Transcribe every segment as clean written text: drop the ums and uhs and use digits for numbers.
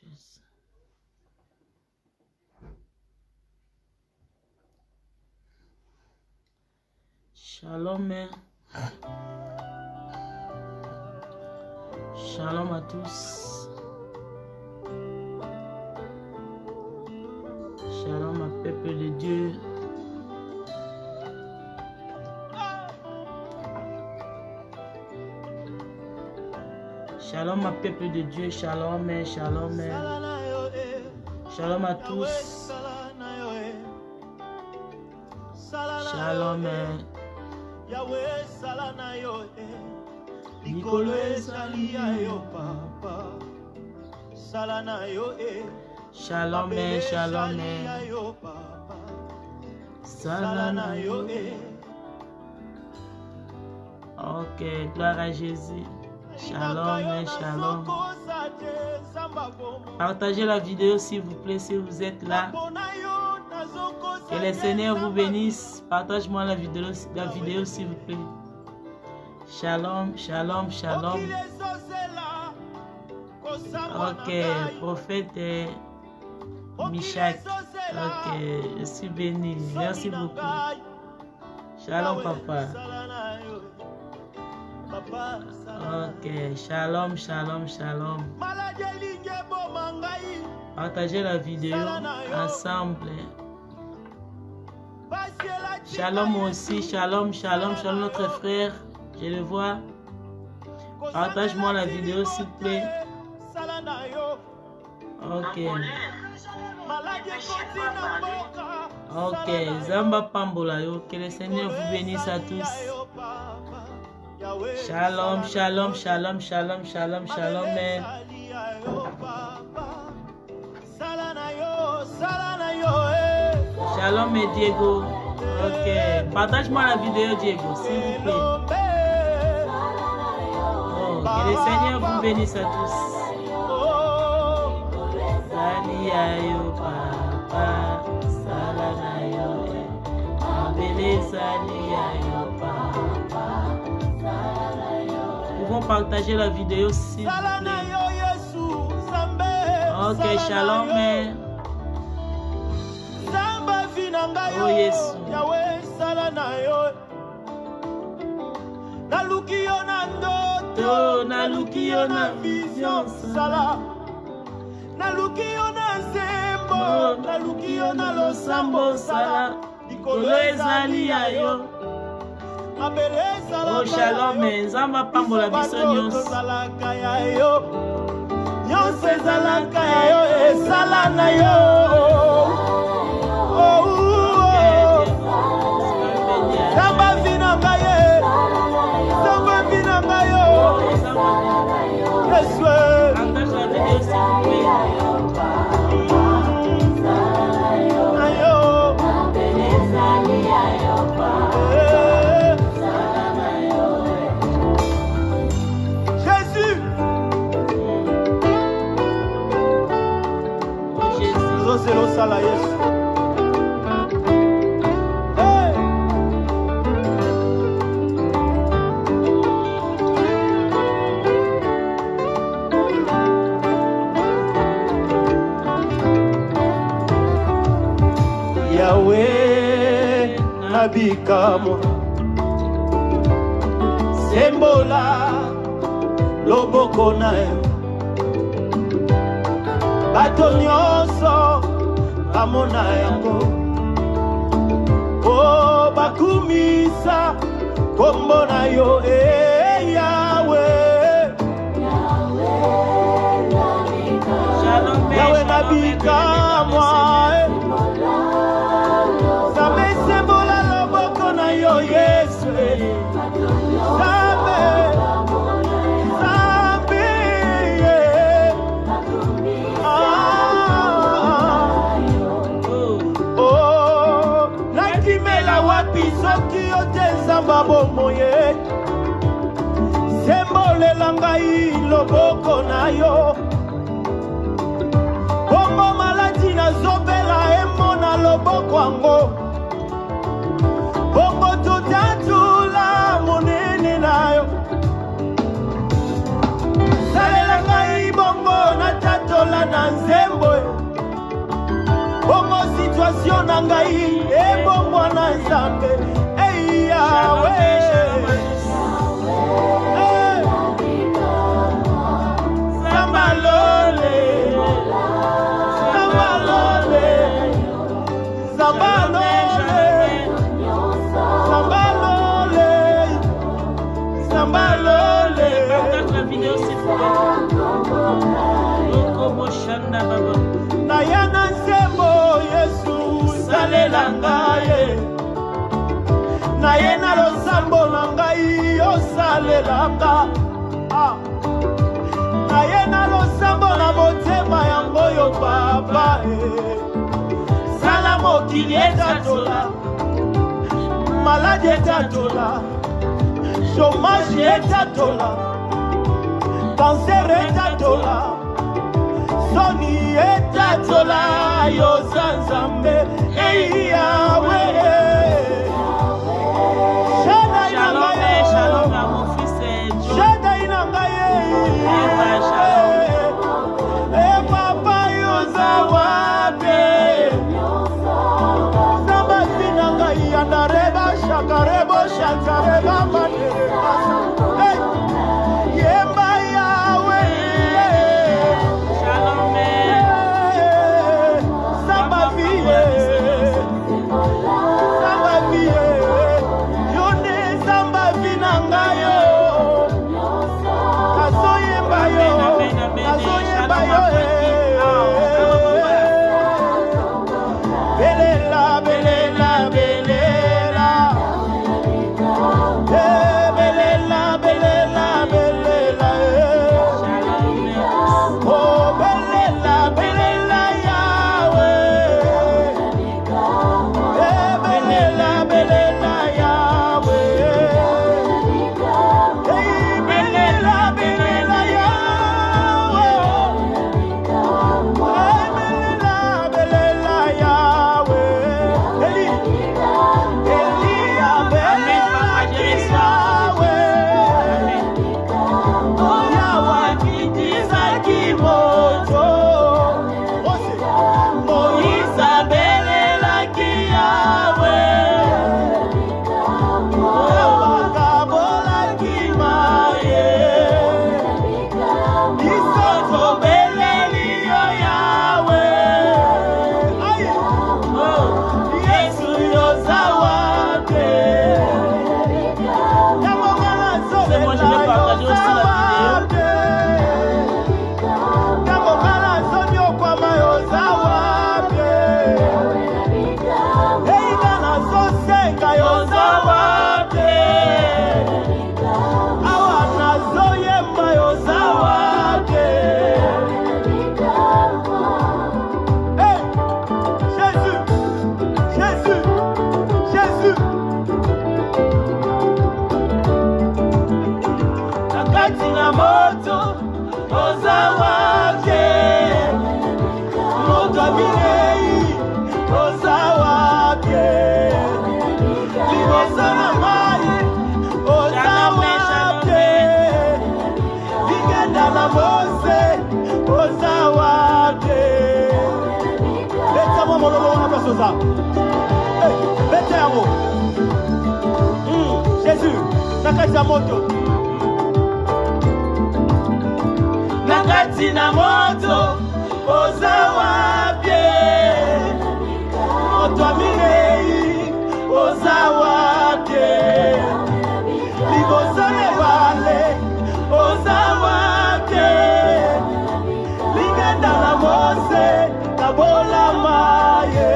Yes. Shalom. Shalom à tous. Shalom à peuple de Dieu. Shalom à peuple de Dieu. Shalom, shalom. Shalom à tous. Shalom. Yahweh salana yo Nikolo ezali yo papa salana yo Shalom, shalom. yo papa Salana yo Ok, gloire à Jésus. Shalom, shalom. Partagez la vidéo s'il vous plaît, si vous êtes là. Que le Seigneur vous bénisse. Partage-moi la vidéo s'il vous plaît. Shalom, shalom, shalom. Ok, prophète Michak. Ok, je suis béni. Merci beaucoup. Shalom, papa. Ok, shalom, shalom, shalom. Partagez la vidéo ensemble. Shalom aussi, shalom, shalom, shalom notre frère. Je le vois. Partage-moi la vidéo s'il vous plaît. Ok. Ok, Zamba Pambola, que le Seigneur vous bénisse à tous. Shalom, shalom, shalom, shalom, shalom, shalom. Shalom et Diego. Ok, partage-moi la vidéo Diego, s'il vous plaît. Oh, que le Seigneur vous bénisse à tous. Saliayo papa, salanayo, abele saliayo papa, salanayo. Nous pouvons partager la vidéo s'il vous plaît. Ok, shalom. Oh Yesu. Yahweh salanayo. Naluki yo na ndoto, naluki yo na vision sala. Naluki yo na zembo, naluki yo na losambo sala. Nikolo ezali yo. Oh shalom, Nzamba pambola biso nyonso. Nyonso ezalaka ya yo esala na yo. Samba vina ngaye, samba vina ngayo. Yes, Jésus. C'est le sala Yesu. Yahweh nabikamo sembola loboko na yo bato nyonso bamona yango o bakumisa kombo na yo Yahweh Yahweh nabikamo sembola loboko na yo Yesu Sabe Oh nakimela wapi soki otezamba bomoye sembolela ngai loboko na yo bongo maladi nazobela emona loboko yango bongo totatula monene na yo salela ngai bongo natatola na nzembo bongo situation na ngai ebongwa na Nzambe Yawe Zambalole Zambalole Zambalole Zambalole Zambalole. Partage la vidéo s'il vous plaît. Nayana nzembo Yesu salela ngai Nayena losambo na ngai osalelaka Nayena losambo na motema yango yo Papa Sala mokili etatola Maladi etatola Chômage etatola Cancer etatola Soni etatola yo Nzambe Yawe Shalom à mon fils Joe. Papa yozawabe Sabazinanga yandareba shakarebo shantareba madereba Yemba Yawe Shalom Sabaviye Sabaviye Yone Sabavinanga yo Azoyemba yo Azoyemba yo Belela belela belela Belela belela belela Oh belela belela Yahweh Belela belela Yahweh Belela belela Yahweh Belela belela Yahweh Elia belela Yahweh Yahweh kitiza kimoto Moïse belela Yahweh Kabola kimaye Isoto beleli yo Yahweh Yesu yozawate C'est bon, je vais partager aussi la Jésus, nakati ya moto nakati na moto ozawabye moto aminei ozawabye liboso lebale ozawabye ligenda na mose kabolama ye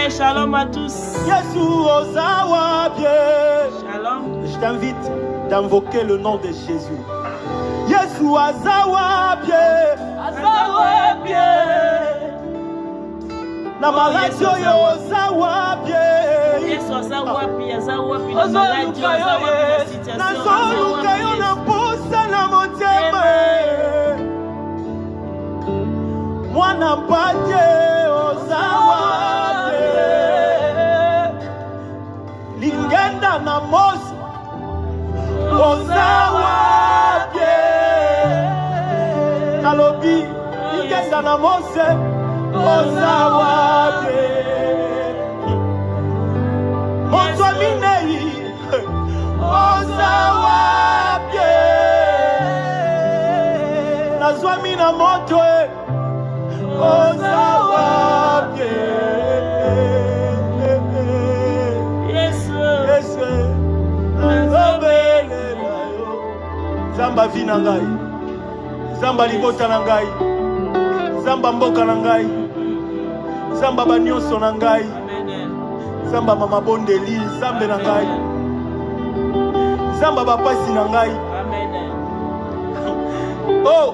Shalom à tous. Shalom. Je t'invite d'invoquer le nom de Jésus. Yesu azawabye. Azawabye. na maladi oyo oza wapi Yesu aza wapi, aza wapi na maladi, aza wapi na situation, nazoluka yo na posa na motema mwana mpate oza wapi lingenda na mosi oza wapi nalobi lingenda na mose oza wapi moto wa minei oza wapi nazwami na moto oza wapi Yesu nazobelela yo Nzamba vi na ngai Nzamba libota na ngai Nzamba mboka na ngai Nzamba banyonso na ngai Nzamba mama bondeli Nzambe na ngai Nzamba bapasi na ngai Oh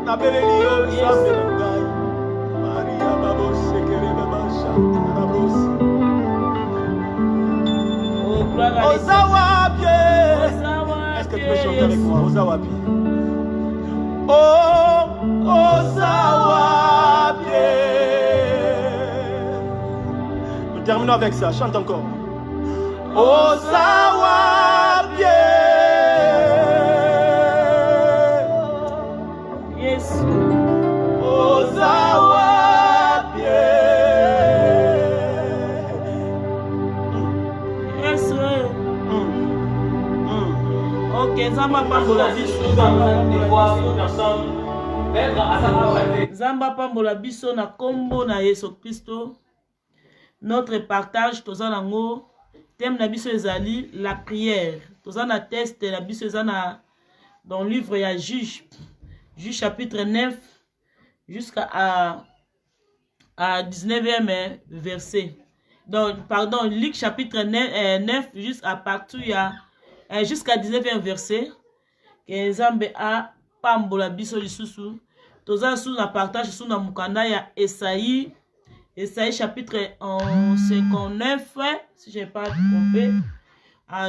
nabeleli yo Nzambe na ngai Maria babo sekere baba shanta babrosi Oza wapi Est-ce que tu peux chanter avec moi Oza wapi Oh Oza wapi Nous terminons avec ça, chante encore Oza wapi Yes Oza wapi Yes Ok, Nzamba pambola Nzamba pambola biso na kombo na Yesu Kristo. Notre partage toza nango thème na biso ezali la prière. Toza na test na biso ezana dans le livre ya Juge chapitre 9 jusqu'à 19e verset. Donc pardon, Luc chapitre 9 jusqu'à partout ya jusqu'à 19e verset que Nzambe a pambola biso lisusu. Toza sous la partage sous na mukanda ya Esaïe chapitre 59 si je n'ai pas trompé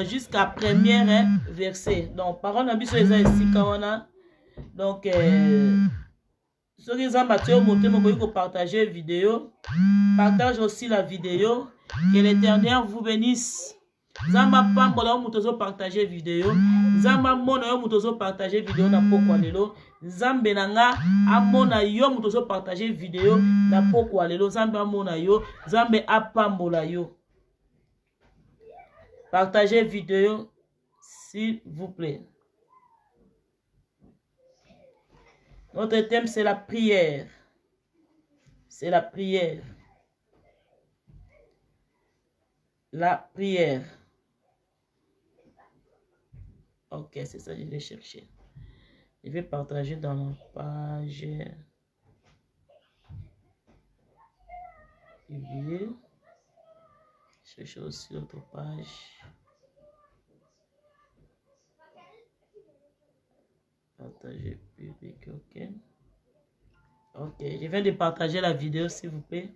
jusqu'à première verset. Donc parole na biso eza esika wana. Donc ceux qui ont battu au monté pour partager la vidéo, partage aussi la vidéo. Que l'Éternel vous bénisse. Zamba pambola mutozo partager vidéo. Zamba mona yo mutozo partager vidéo na pokwa lelo. Zambe nanga amona yo mutozo partager vidéo na pokwa lelo. Zambe amona yo. Zambe apambola yo. Partagez vidéo s'il vous plaît. Notre thème c'est la prière. C'est la prière. La prière. Ok, c'est ça que je vais chercher. Je vais partager dans ma page. Publier. Chercher aussi l'autre page. Partager public, ok. Ok, je viens de partager la vidéo s'il vous plaît.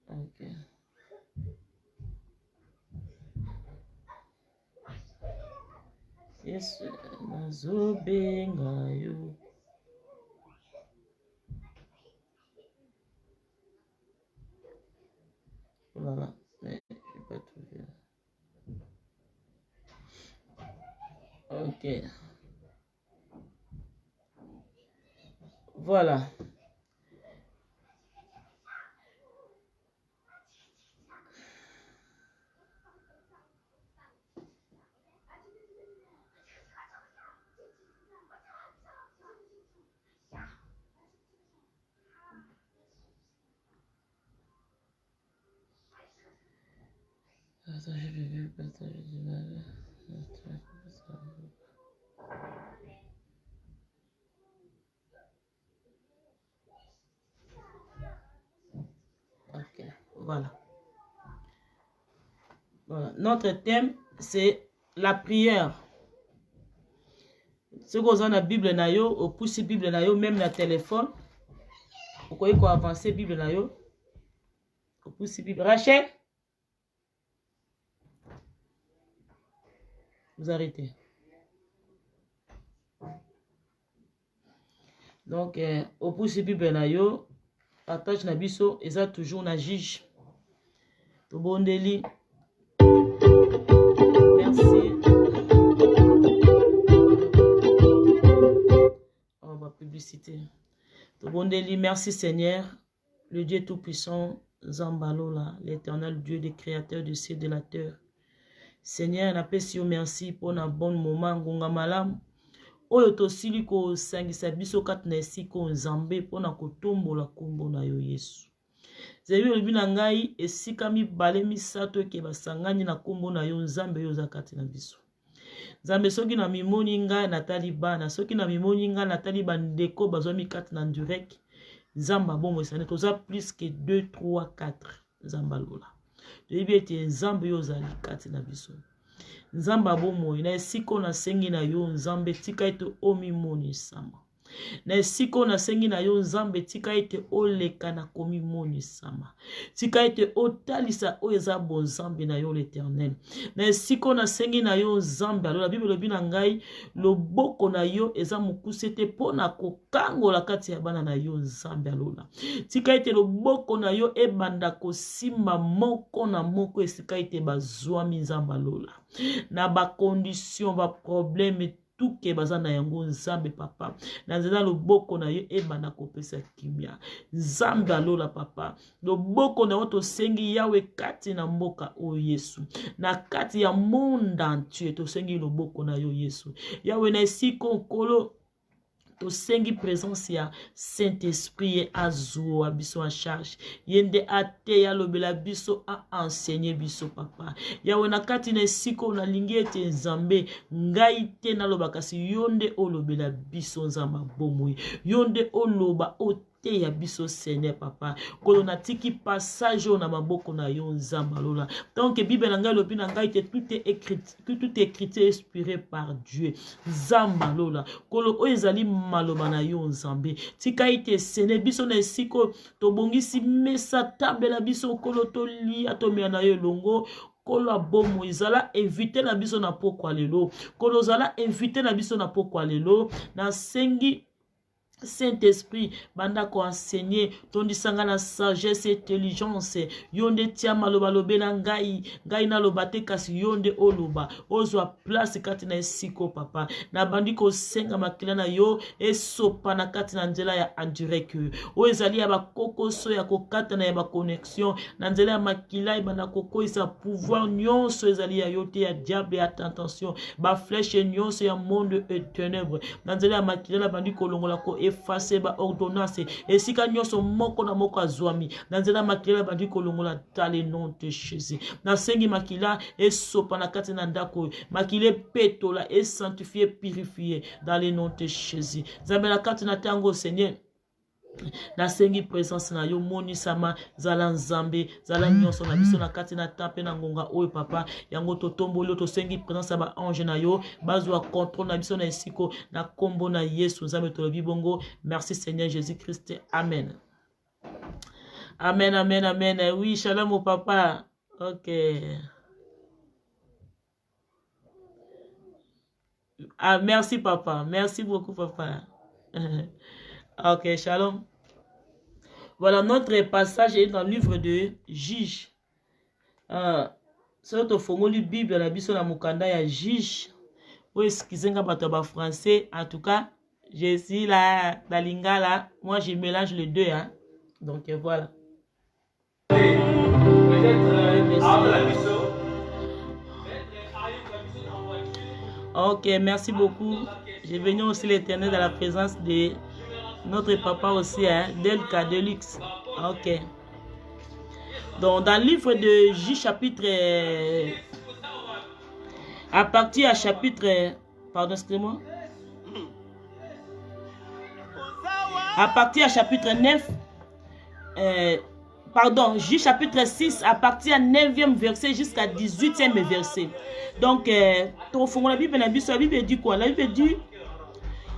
Ok. Yes, nazobenga yo. Voilà, mais je n'ai pas trouvé. Ok. Voilà. Ok, voilà. Voilà. Notre thème, c'est la prière. Ce que vous avez la Bible na yo, au pousse Bible na yo, même la téléphone. Vous croyez qu'on avance Bible na yo? Au pousse Bible. Rachel? Vous arrêtez. Donc, au pousse Bible na yo, partage na biso, et ça toujours na juge. To bondeli. Merci. Oh, ma publicité. To bondeli, merci Seigneur, le Dieu Tout-Puissant, Zambalola, l'éternel Dieu des créateurs du ciel et de la terre. Seigneur, napesi yo merci pour un bon moment, ngonga malam. Oyo tosili ko sangisa biso kati na esiko nzambe pona kotombola kombo na yo Yesu. Zebi olobi na ngai esika mibale misato eke basangani na kombo na yo nzambe yo za kati na biso. Nzambe soki na mimoni ngai natali bana, soki na mimoni ngai natali bandeko bazwami kati na direct. Nzamba bombo esane toza plus que 2, 3, 4 nzamba lola. Toyebi ete nzambe yo zali kati na biso. Nzamba bombo na esiko na sengi na yo nzambe tika ete omimoni sama. Na esiko na sengi na yo nzambe tika ete oleka na komimoni sama. Tika ete otalisa o eza bon nzambe na yo l'Éternel. Na esiko na sengi na yo nzambe alo la Bible lobi na ngai loboko na yo eza mokuse te pona kokangola kati ya bana na yo nzambe alola. Tika ete loboko na yo ebanda kosimba moko na moko esika ete bazwami nzambe alola. Na ba condition ba problème tout ke bazana yango nzambe papa na nzela loboko na yo ebanda kopesa kimia nzambe alola papa loboko na yo tosengi yawe kati na mboka o Yesu na kati ya monde entier tosengi loboko na yo Yesu yawe na esiko nkolo tosengi présence ya Saint-Esprit azuo abiso en charge yende ate ya lobela biso a enseigner biso papa yawe na kati na esiko na lingi ete nzambe ngai te na loba kasi yonde olobela biso nzamba bomoi yonde oloba o ya biso Seigneur papa kolona tiki passage na maboko na yo nzamba lola donc Bible na ngai lobi na ngai te tout est écrit inspiré par Dieu nzamba lola kolo o ezali maloba na yo nzambe tika ite sene biso na esiko tobongisi mesa table la biso kolo to li atomia na yo longo kolo abomo izala invité na biso na pokwa lelo kolo zala invité na biso na pokwa lelo na sengi Saint-Esprit, banda ko enseigner, tondisanga na sagesse, intelligence, yonde tia maloba lobe na ngai na lobate kasi yonde oloba, ozwa place kati na esiko papa, na bandi ko senga makila na yo, esopa na kati na nzela ya andirek, o ezali ya bakokoso ya kokata na ya baconnexion, na nzela ya makila banda koko isa pouvoir nyonso ezali ya yote ya diable ya tentation, ba flèche nyonso ya monde et ténèbres, na nzela ya makila na bandi ko longola ko effacer ba ordonnance esika nyonso moko na moko azwami na nzela makila bandi kolongola dans le nom de Jésus na sengi makila esopa na kati na ndako makile petola et sanctifié purifié dans le nom de Jésus nzambe na kati na tango Seigneur na sengi présence na yo moni sama zala nzambe zala nyonso na biso na kati na tape na ngonga oyo papa yango totomboli to sengi présence ba ange na yo bazwa contrôle na biso na esiko na kombo na Yesu nzambe tolobi bongo merci Seigneur Jésus-Christ amen amen amen amen oui shalom au papa ok ah merci papa merci beaucoup papa ok, shalom. Voilà, notre passage est dans le livre de Juge. C'est notre formule Bible, la Bible na mukanda ya Juge. Ou excusez-moi, bataba français. En tout cas, je suis là, dans l'ingala. Moi, je mélange les deux. Hein. Donc, voilà. Ok, merci beaucoup. Je vais venir aussi l'Éternel dans la présence de notre papa aussi, hein, Delca Deluxe. Ok. Donc, dans le livre de J, chapitre... à partir à chapitre... pardon, excusez-moi. À partir à chapitre 9... pardon, J, chapitre 6, à partir à 9e verset jusqu'à 18e verset. Donc, la Bible dit quoi? La Bible dit...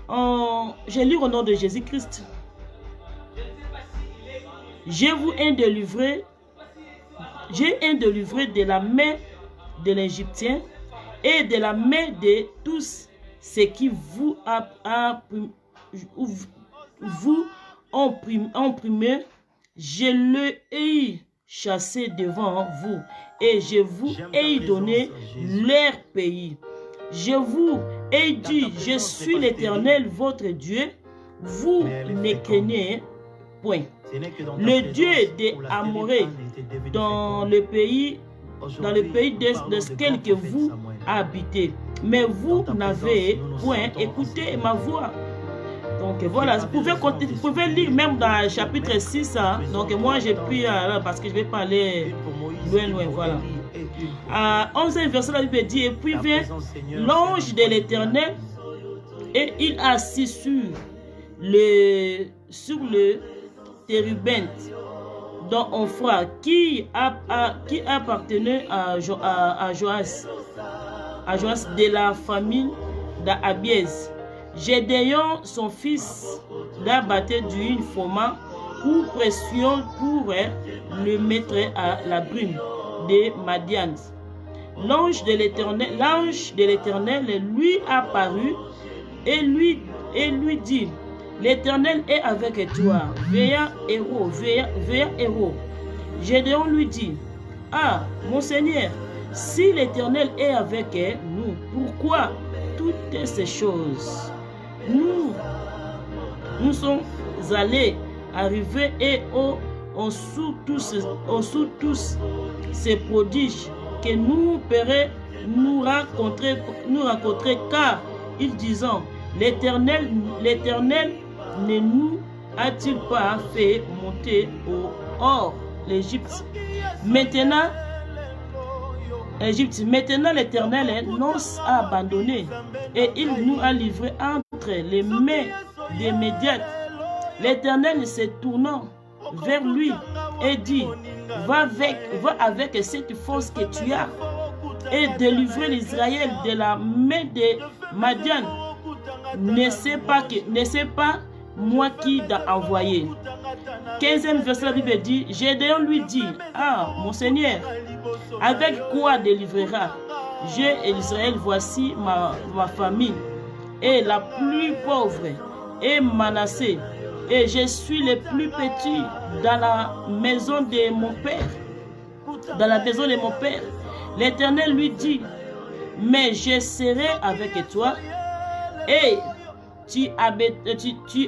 Je lis au nom de Jésus-Christ. Je vous ai délivré de la main de l'Égyptien et de la main de tous ceux qui vous ont opprimé. Je l'ai chassé devant vous et je vous ai donné leur pays. Je vous ai dit, je suis l'Éternel, votre Dieu. Vous ne craignez point le Dieu des Amorés dans le pays desquels que vous habitez. Mais vous n'avez point écouté ma voix. Donc voilà, vous pouvez lire même dans le chapitre 6. Hein. Donc moi j'ai pris parce que je vais parler loin, voilà. À 11e verset, la Bible dit, et puis vient l'ange de l'Éternel et il assis sur le térubinthe dont on fera qui appartenait à Joas de la famille d'Abiez. Gédéon, son fils, l'a battu d'une format ou pression pour le mettre à la brume de Madian. L'ange de l'Éternel lui apparut et lui dit, l'Éternel est avec toi, veillant héros. Gédéon lui dit, ah, mon Seigneur, si l'Éternel est avec nous, pourquoi toutes ces choses? Nous sommes allés arriver et on sous tous ces prodiges que nous pourrions nous rencontrer, car ils disent, l'Éternel ne nous a-t-il pas fait monter hors l'Égypte? Maintenant l'Éternel nous a abandonnés et il nous a livrés entre les mains des Médiates. L'Éternel se tournant vers lui et dit, va avec cette force que tu as et délivrer l'Israël de la main de Madian. Ne sais pas moi qui t'a envoyé. 15e verset, la Bible dit, Gédéon lui dit, ah, mon Seigneur, avec quoi délivrera je et l'Israël? Voici ma famille est la plus pauvre et Manassé, et je suis le plus petit dans la maison de mon père. L'Éternel lui dit, mais je serai avec toi et tu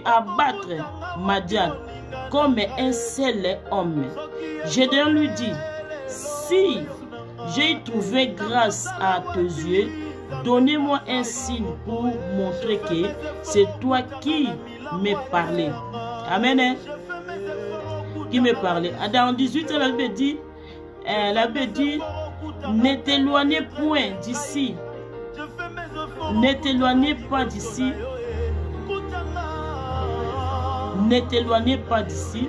abattras Madian comme un seul homme. Gédéon lui dit, si j'ai trouvé grâce à tes yeux, donnez-moi un signe pour montrer que c'est toi qui me parlais. Amen. Qui me parlait. Dans 18, la Bible dit, ne t'éloignez point d'ici. Ne t'éloignez pas d'ici. Ne t'éloignez point, d'ici,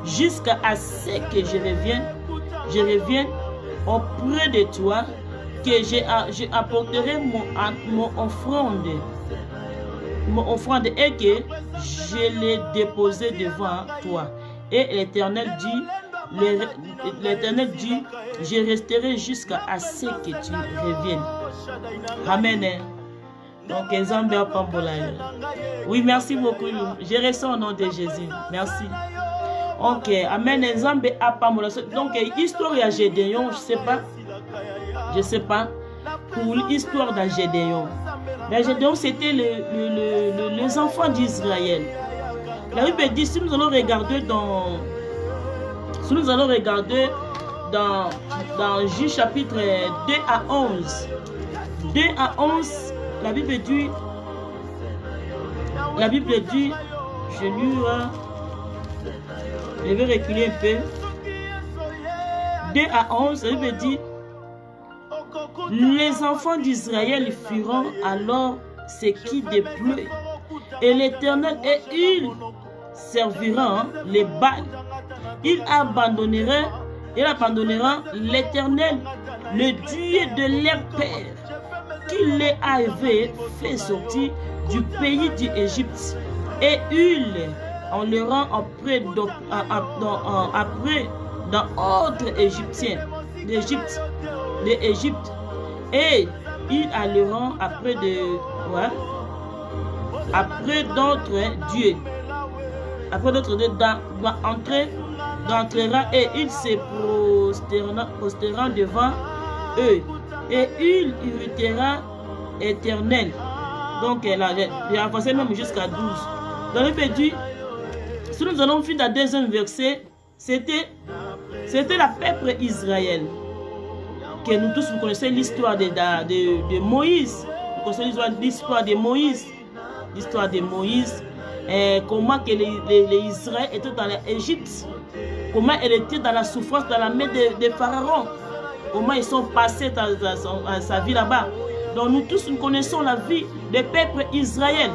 jusqu'à ce que je revienne auprès de toi, que j'apporterai mon offrande et que je l'ai déposé devant toi. Et l'Éternel dit, je resterai jusqu'à ce que tu reviennes. Amen. Donc, oui, merci beaucoup. Je reçois au nom de Jésus. Merci. Ok, amen. Donc, histoire de Gédéon, je sais pas. Pour l'histoire de Gédéon. Mais Gédéon, c'était les enfants d'Israël. La Bible dit, si nous allons regarder dans Juge chapitre 2 à 11. 2 à 11, la Bible dit, je vais reculer un peu. 2 à 11, la Bible dit, les enfants d'Israël firent alors ce qui déplut, et l'Éternel et ils serviront les Baals. Ils abandonneront l'Éternel, le Dieu de leur père, qu'il les avait fait sortir du pays d'Égypte. Et il en le rend après d'autres Égyptiens d'Égypte. Et il a le rang après d'autres dieux. Après d'autres dieux d'entrera et il se prosternera devant eux. Et il irritera éternel. Donc j'ai avancé même jusqu'à 12. Dans le fait dit, si nous allons finir le deuxième verset, c'était la peuple Israël. Que nous tous vous connaissez l'histoire de Moïse. Vous connaissez l'histoire de Moïse. L'histoire de Moïse. Comment que les Israël étaient dans l'Égypte. Comment elle était dans la souffrance, dans la main de Pharaon. Comment ils sont passés dans sa vie là-bas. Donc nous tous nous connaissons la vie des peuples Israël.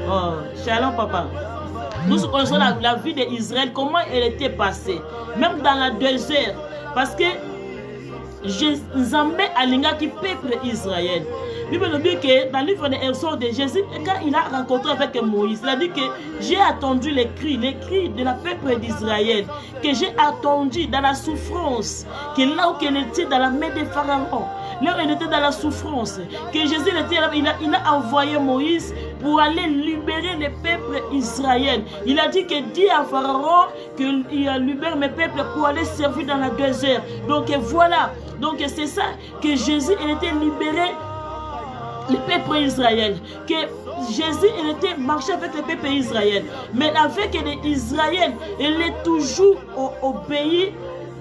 Oh, shalom papa. Nous connaissons la vie d'Israël, comment elle était passée. Même dans la désert. Parce que Nzambe alinga qui peuple Israël. Bible nous dit que dans le livre de Exode de Jésus, quand il a rencontré avec Moïse, il a dit que j'ai attendu les cris de la peuple d'Israël, que j'ai attendu dans la souffrance, que là où elle était dans la main de Pharaon, là où elle était dans la souffrance, que Jésus il a envoyé Moïse pour aller libérer les peuples Israël. Il a dit que dit à Pharaon qu'il libère mes peuples pour aller servir dans la désert. Donc voilà, donc c'est ça que Jésus il était libéré. Le peuple Israël, que Jésus il était marché avec le peuple Israël, mais avec les Israël, il est toujours obéi.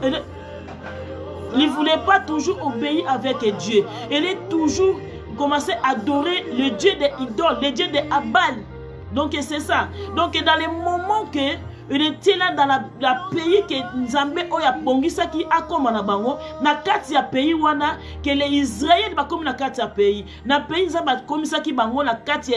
Il ne voulait pas toujours obéir avec Dieu. Il est toujours commencé à adorer le Dieu des idoles, le Dieu des Abal. Donc c'est ça. Donc dans les moments que il était là dans la pays que Nzambe oya bongisa qui a comme na bango na kati ya pays wana que les Israël ba comme na kati ya pays na pays Nzambe komisa ki bango na kati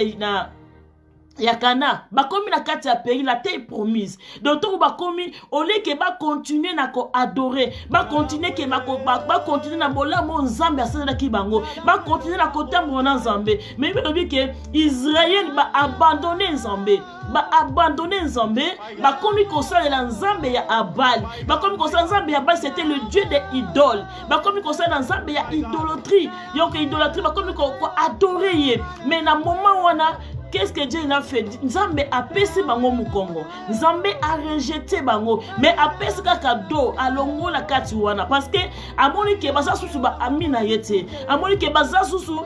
ya Kana ba komi na kati ya pays la terre promise. Donc tout ba komi au lieu que ba continuer na ko adorer ba continuer que ba continuer na bola mon Nzambe asala ki bango ba continuer na kota mona Nzambe mais il dit que Israël ba abandonner Nzambe ba abandonner Nzambe ba komi ko sala Nzambe ya Abal ba komi ko sala Nzambe ya Abal c'était le dieu des idoles ba komi ko sala Nzambe ya idolâtrie donc idolâtrie ba komi ko adorer mais na moment wana qu'est-ce que Dieu a fait? Nzambe a pesi bango mukongo. Nzambe a rejeté bango. Mais a pesi kakado alongo la kati wana. Parce que amoni ke baza susu ba amina yete. Amoni ke baza susu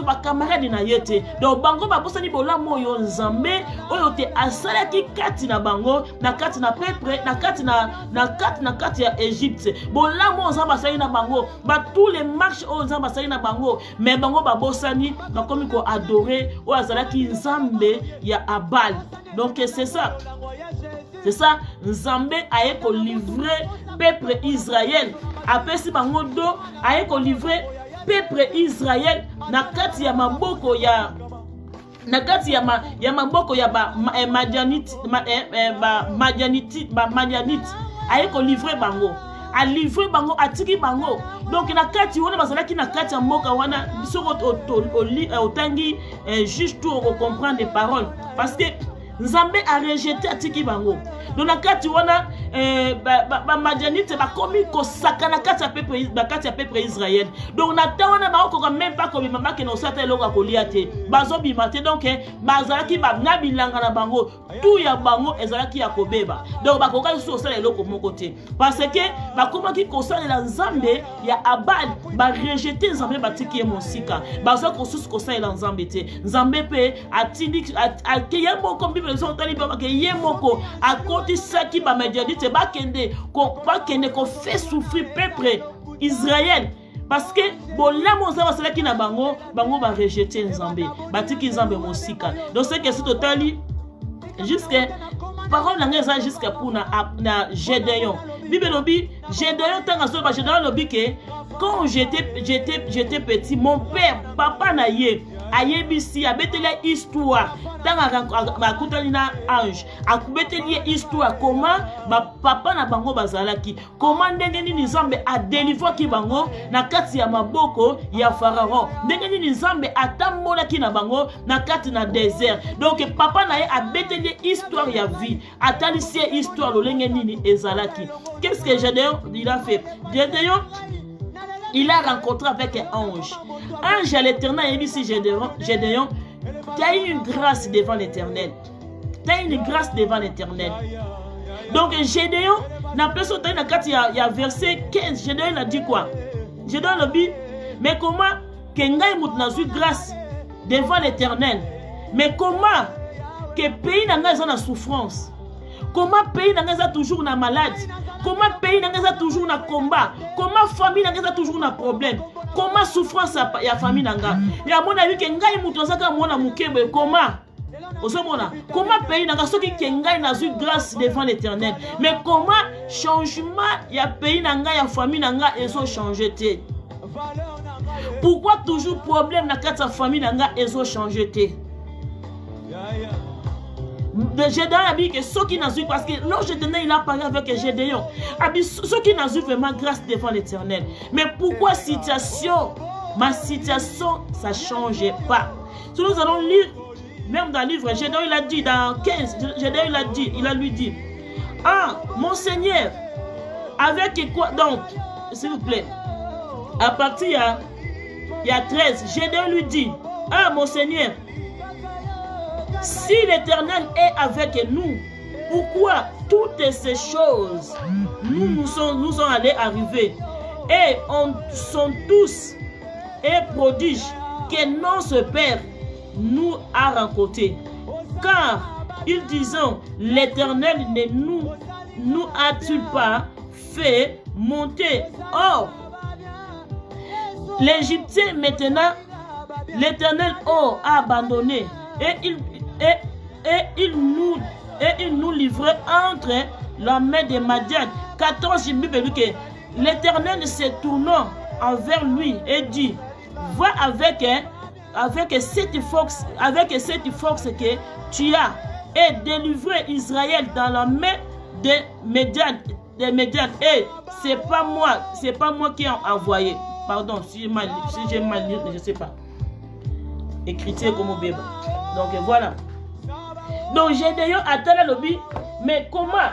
ba camarade na yete. Donc bango ba bosani bola moyo Nzambe oyo te asala ki kati na bango na kati na peuple na kati ya Égypte. Bola mo Nzambe asali na bango. Ba tous les marches o Nzambe asali na bango. Mais bango ba bosani ba komi ko adorer o azala qui Nzambe ya Abal. Donc c'est ça. C'est ça. Nzambe a ko livrer peuple Israël. Après si bangodo a ko livrer peuple Israël na kati ya maboko ya maboko ya Madianite a ko livrer bango. A livré bango atiki bango donc na kati wana bazalaki na kati ya mboka wana soko otangi juste pour comprendre les paroles parce que Nzambe a rejeté atiki bango donc na kati wana ba Madianite ba komi ko sakana kati ya peuple Israël donc na tawana ba ko même pas comme maman que no sata eloko kolia te bazo bimate donc bazalaki ba nabilanga na bango tout ya bango ezalaki ya kobeba donc ba koka so sala eloko moko te parce que ba komaki ko sala Nzambe ya Abal ba rejeter Nzambe batiki ye mosika bazo ko susu ko sala Nzambe te Nzambe pe atindi akeye moko Bible so tali ba ke ye moko akoti saki ba Madianite ba kende ko fait souffrir peuple Israël parce que bolamo Nzambe sala ki na bango ba rejeter Nzambe batiki Nzambe mosika donc c'est que c'est totali jusqu'à parole na jusqu'à pour na Gédéon Bible lobi Gédéon tanga so ba Gédéon lobi que quand j'étais petit, mon père, papa naye, ayebisi, abeteli histoire, tanga bakutani na ange, akubeteli histoire, comment papa na bango bazalaki, comment ndenge nini Nzambe a délivré ki bango na kati ya maboko ya Pharaon, ndenge nini Nzambe atambolaki na bango na kati na désert. Donc papa naye abeteli histoire ya vie, atalisi histoire lolenge nini ezalaki. Qu'est-ce que Gédéon il a fait? Gédéon il a rencontré avec un ange. Ange à l'Éternel, il dit ici Gédéon, tu as une grâce devant l'Éternel. Tu as une grâce devant l'Éternel. Donc Gédéon, n'a pas sauté il y a verset 15. Gédéon a dit quoi? Gédéon a dit, mais comment que ngai mout n'a eu grâce devant l'Éternel? Mais comment que pays n'a pas en souffrance? Comment pays n'a pas toujours na malade? Comment pays n'a pas toujours na combat? Comment famille n'a pas toujours na problème? Comment souffrance ya famille nanga? Ya mon avis que ngai mutu zaka mona mukebe comment? Comment pays n'a pas soki que ngai n'a eu grâce devant l'Éternel? Mais comment changement ya pays nanga ya famille nanga ezo changer te? Pourquoi toujours problème na kati ya famille nanga ezo changer te? Gédéon a dit que ceux qui n'ont eu, parce que lorsque il a parlé avec Gédéon, a dit ceux qui n'ont eu vraiment grâce devant l'Éternel. Mais pourquoi ma situation, ça ne changeait pas? Si nous allons lire, même dans le livre, Gédéon il a dit, dans 15, Gédéon il a lui dit, ah, mon Seigneur, avec quoi, donc, s'il vous plaît, à partir il y a 13, Gédéon lui dit, ah, mon Seigneur, si l'Éternel est avec nous, pourquoi toutes ces choses nous sont allées arriver? Et on sont tous et prodiges que notre Père nous a rencontrés. Car ils disent, l'Éternel ne nous a-t-il pas fait monter? Or, l'Égyptien maintenant, l'Éternel a abandonné et il nous livrait entre la main de Madian. 14, il dit que l'Éternel se tournant envers lui et dit, va avec cette force que tu as et délivrer Israël dans la main de Médian. Et c'est pas moi qui ai envoyé. Pardon, si j'ai mal lu, je ne sais pas. Écriture comme au bébé. Donc voilà. Donc Gédéon a tel lobby, mais comment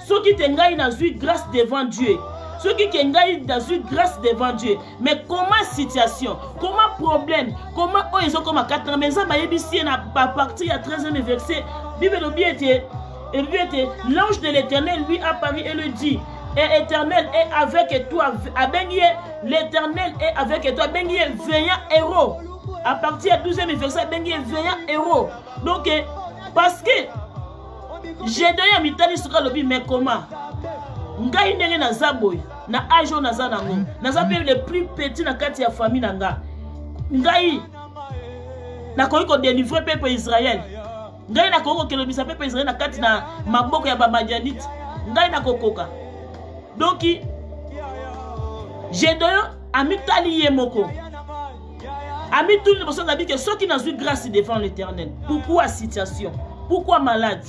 ceux qui t'engaient dans une grâce devant Dieu, ceux qui t'engaient dans une grâce devant Dieu, mais comment situation, comment problème, comment ils ont comme à 4 ans, mais ça m'a ici à partir à 13e verset, Bible était l'ange de l'Éternel lui apparut et lui dit, et l'Éternel est avec toi, l'Éternel est avec toi, veillant héros. À partir du 12e verset, veillant héros. Donc, parce que Gédéon a mis sur le mais comment? Ngai ndenge na zaboy, na ajo na zanango, na zabe le plus petit na kati ya famille nanga. Ngai na ko délivrer peuple Israël. Ngai na ko kelobisa peuple Israël na kati na maboko ya Bamadianite. Ngai na kokoka. Donc Gédéon a mis tali yemoko. Ami tout le monde a dit que ceux qui n'ont eu grâce devant l'Éternel. Pourquoi situation? Pourquoi malade?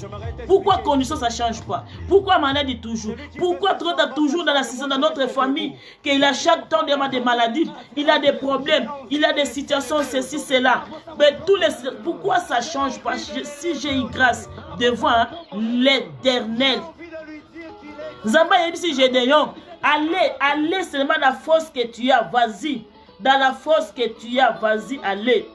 Pourquoi condition ça ne change pas? Pourquoi maladie toujours? Pourquoi toujours dans la saison de notre famille qu'il a chaque temps des maladies, il a des problèmes, il a des situations, ceci, cela. Mais pourquoi ça ne change pas si j'ai eu grâce devant l'Éternel? Zamba ici Gédéon, allez seulement dans la force que tu as, vas-y. Dans la force que tu as, vas-y, allez.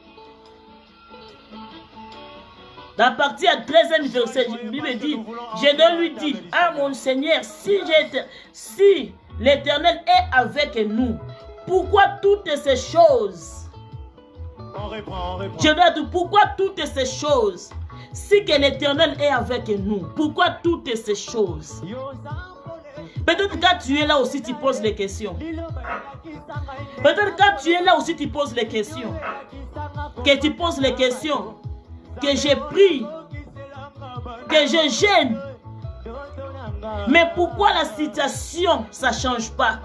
Dans la partie à 13e verset, la Bible dit, Gédéon lui dit, ah mon Seigneur, si l'Éternel est avec nous, pourquoi toutes ces choses? Gédéon dit, pourquoi toutes ces choses? Si que l'Éternel est avec nous, pourquoi toutes ces choses? Peut-être quand tu es là aussi, tu poses les questions. Peut-être quand tu es là aussi, tu poses les questions. Que tu poses les questions. Que j'ai pris. Que je gêne. Mais pourquoi la situation, ça ne change pas?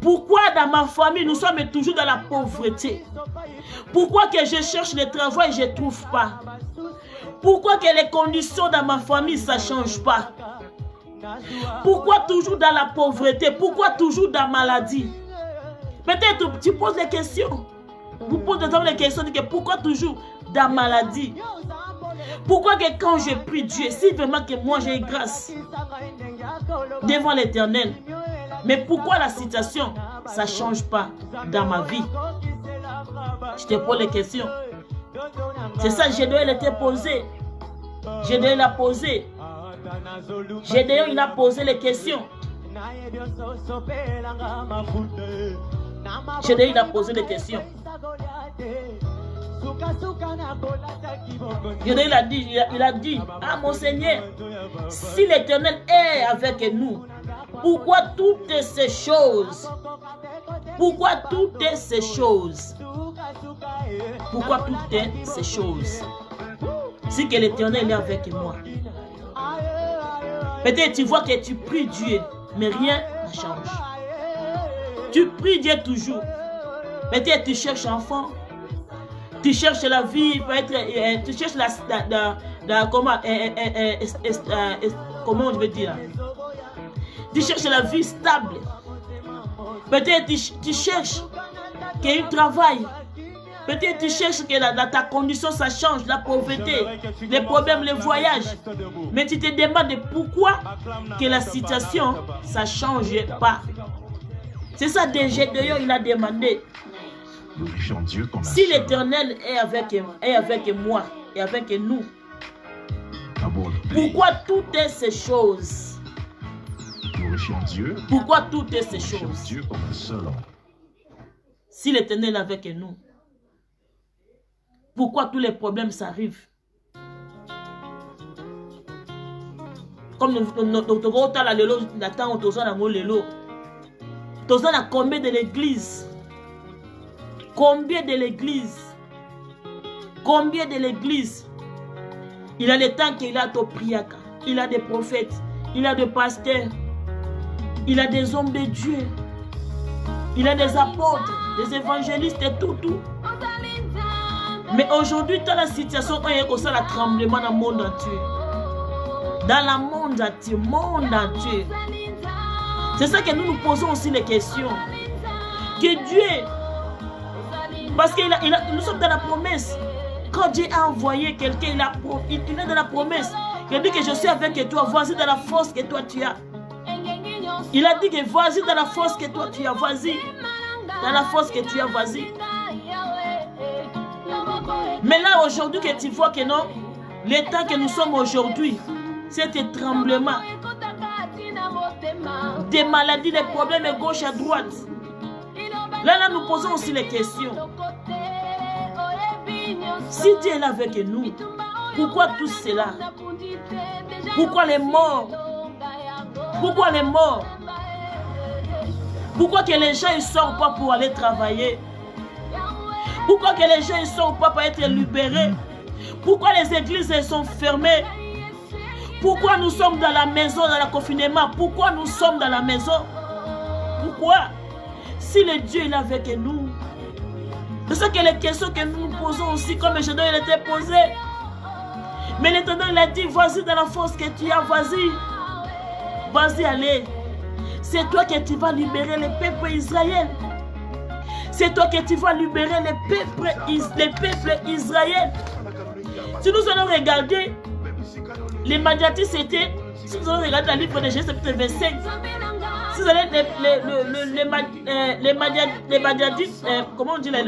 Pourquoi dans ma famille, nous sommes toujours dans la pauvreté? Pourquoi que je cherche le travail et je ne trouve pas? Pourquoi que les conditions dans ma famille, ça ne change pas? Pourquoi toujours dans la pauvreté? Pourquoi toujours dans la maladie? Peut-être tu poses des questions. Vous posez des questions de pourquoi toujours dans la maladie? Pourquoi que quand je prie Dieu, si vraiment que moi j'ai grâce devant l'Éternel, mais pourquoi la situation, ça ne change pas dans ma vie? Je te pose les questions. C'est ça, je dois les te poser. Je dois la poser. Gédéon, il a posé les questions. Gédéon, il a posé des questions. Gédéon, il a dit, ah mon Seigneur, si l'Éternel est avec nous, pourquoi toutes ces choses? Pourquoi toutes ces choses? Pourquoi toutes ces choses? Si que l'Éternel est avec moi. Peut-être tu vois que tu pries Dieu, mais rien ne change. Tu pries Dieu toujours. Peut-être tu cherches enfant. Tu cherches la vie, peut-être, tu cherches comment on veut dire? Tu cherches la vie stable. Peut-être tu cherches qu'il y ait un travail. Peut-être tu cherches que dans ta condition ça change, la pauvreté, les problèmes, les voyages. Mais tu te demandes pourquoi que la situation ça ne change pas. C'est ça Gédéon il a demandé. Si l'Éternel est avec moi et avec nous, pourquoi toutes ces choses? Pourquoi toutes ces choses? Si l'Éternel est avec nous, pourquoi tous les problèmes s'arrivent? Comme combien de l'église? Combien de l'église? Combien de l'église? Il a le temps qu'il a au priaka. Il a des prophètes. Il a des pasteurs. Il a des hommes de Dieu. Il a des apôtres, des évangélistes et tout. Mais aujourd'hui, dans la situation, il y a comme ça le tremblement dans le monde entier. Dans le monde entier. C'est ça que nous nous posons aussi les questions. Que Dieu, parce que nous sommes dans la promesse. Quand Dieu a envoyé quelqu'un, il est dans la promesse. Il dit que je suis avec toi, vas-y dans la force que toi tu as. Il a dit que vas-y dans la force que toi tu as, vas-y. Dans la force que tu as, vas-y. Mais là aujourd'hui que tu vois que non, l'état que nous sommes aujourd'hui, c'est un tremblement. Des maladies, des problèmes à gauche, à droite. Là, nous posons aussi les questions. Si Dieu est avec nous, pourquoi tout cela? Pourquoi les morts? Pourquoi les morts? Pourquoi que les gens ne sortent pas pour aller travailler? Pourquoi que les gens ne sortent pas pour être libérés? Pourquoi les églises sont fermées? Pourquoi nous sommes dans la maison, dans le confinement? Pourquoi nous sommes dans la maison? Pourquoi? Si le Dieu est avec nous. C'est ça que les questions que nous nous posons aussi, comme Gédéon il était posé. Mais l'Éternel il a dit, vas-y dans la force que tu as, vas-y. Vas-y, allez. C'est toi que tu vas libérer le peuple Israël. C'est toi que tu vas libérer le peuple Israël. Si nous allons regarder, les Madianites c'était, si nous allons regarder le livre de Genèse chapitre 25, si vous allez les Madianites, comment on dit là,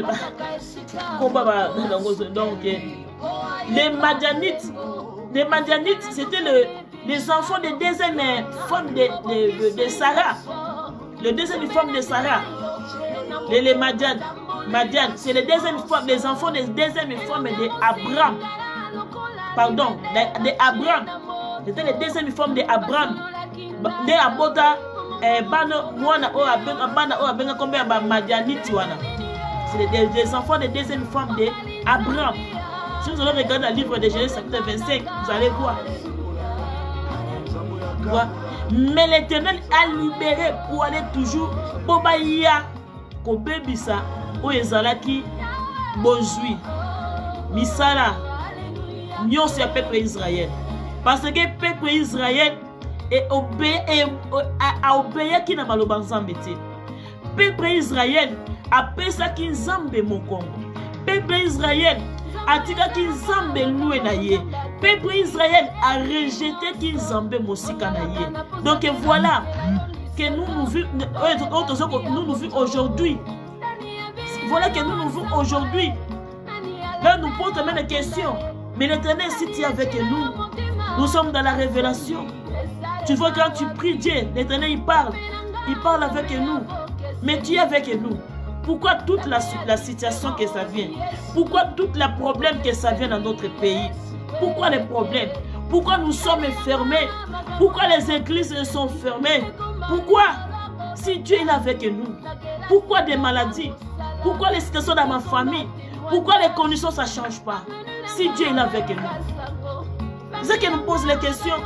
donc les Madianites c'était les enfants de deuxième femme de Sarah, le deuxième femme de Sarah, les Madian, c'est les deuxième femme, les enfants des deuxième femmes d'Abraham. Pardon, d'Abraham. C'était les deuxième femmes d'Abraham. De Abota, c'est les enfants des deuxième femmes d'Abraham. Si vous allez regarder le livre de Genèse chapitre 25, vous allez voir. vois? Mais l'Éternel a libéré pour aller toujours. Bobaya, Kobebisa, Oezalaki, Bozui, Misala, Nyos ya peuple Israël. Parce que le peuple Israël a obéi qui n'a pas le banzambe. Peuple Israël a fait ça qui nzambe mon Congo. Peuple Israël a dit qui nzambe loué na ye. Peuple Israël a rejeté qui nzambe mosika na ye. Donc voilà que nous vivons aujourd'hui. Voilà que nous vivons aujourd'hui. Là nous posons même des questions. Mais l'Éternel, si tu es avec nous, nous sommes dans la révélation. Tu vois quand tu pries Dieu, l'Éternel il parle avec nous. Mais tu es avec nous. Pourquoi toute la situation que ça vient? Pourquoi tout le problème que ça vient dans notre pays? Pourquoi les problèmes? Pourquoi nous sommes fermés? Pourquoi les églises sont fermées? Pourquoi? Si Dieu est avec nous, pourquoi des maladies? Pourquoi les situations dans ma famille? Pourquoi les conditions ça ne change pas? Si Dieu est avec nous. C'est qui nous pose les questions.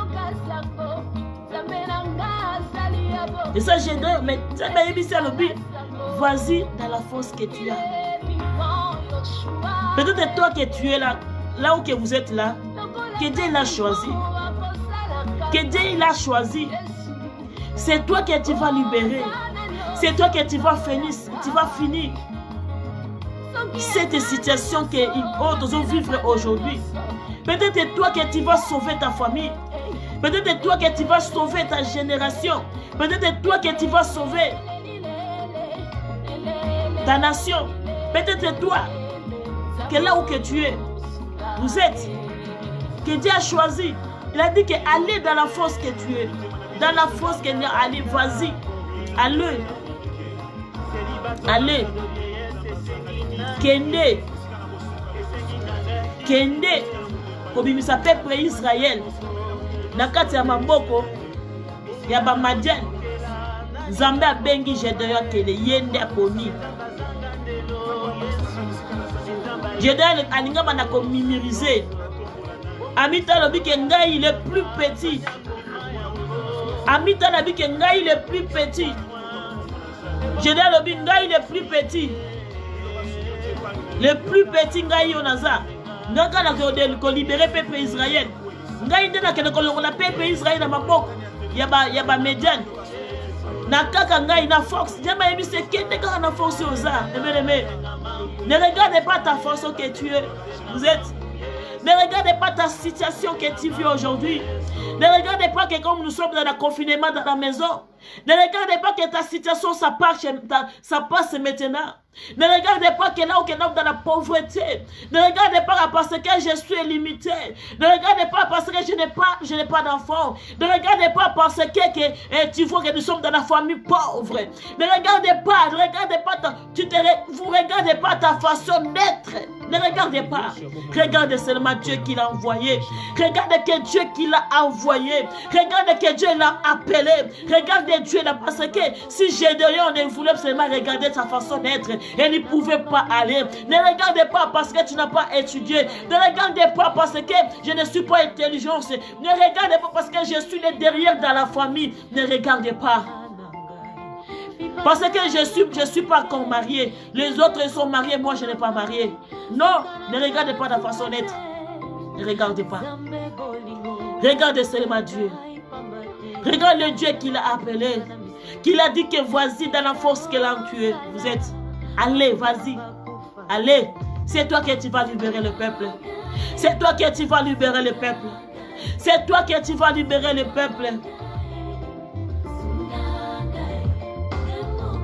Et ça, j'ai dit, mais vas-y dans la force que tu as. Peut-être toi que tu es là où que vous êtes là, que Dieu l'a choisi. Que Dieu l'a choisi. C'est toi que tu vas libérer. C'est toi que tu vas finir. Cette situation que nous vivons aujourd'hui. Peut-être toi que tu vas sauver ta famille. Peut-être toi que tu vas sauver ta génération. Peut-être toi que tu vas sauver ta nation. Peut-être toi que là où que tu es, vous êtes, que Dieu a choisi. Il a dit que allez dans la force que tu es. Dans la force que tu es, allez, vas-y. Allez. Allez. Kende. Kende. Kobimisa peuple Israël. Nakati ya maboko ya ba Madian. Nzambe abengi Gédéon kele yende aponi. Gédéon alinga bana ko mimiriser. Amita lobi ke ngai il est plus petit. Amita lobi ke ngai il est plus petit. Gédéon lobi ngai il est plus petit. Le plus petit ngai onaza. Ngaka na ko libérer peuple Israël. Ngai ndena ke ko la peuple Israël na maboko ya ba Median. Na kaka ngai na force. Diama yebi se kende ka na force oza. Ne regardez pas ta force que tu es. Vous êtes. Ne regardez pas ta situation que tu vis aujourd'hui. Ne regardez pas que comme nous sommes dans le confinement dans la maison. Ne regardez pas que ta situation ça passe maintenant. Ne regardez pas que là où tu es dans la pauvreté. Ne regardez pas parce que je suis limité. Ne regardez pas parce que je n'ai pas d'enfant. Ne regardez pas parce que tu vois que nous sommes dans la famille pauvre. Ne regardez pas, vous regardez pas ta façon d'être. Ne regardez pas. Regardez seulement Dieu qui l'a envoyé. Regardez que Dieu qui l'a envoyé. Regardez que Dieu l'a appelé. Regardez Dieu là parce que si Gédéon ne voulait seulement regarder sa façon d'être, elle ne pouvait pas aller. Ne regardez pas parce que tu n'as pas étudié. Ne regardez pas parce que je ne suis pas intelligent. Ne regardez pas parce que je suis le derrière dans la famille. Ne regardez pas. Parce que je suis pas encore marié. Les autres sont mariés, moi je n'ai pas marié. Non, ne regardez pas ta façon d'être. Ne regardez pas. Regardez seulement Dieu. Regarde le Dieu qui l'a appelé. Qui a dit que vas-y dans la force qu'elle a tué. Vous êtes. Allez, vas-y. Allez. C'est toi qui tu vas libérer le peuple. C'est toi qui tu vas libérer le peuple. C'est toi qui tu vas libérer le peuple.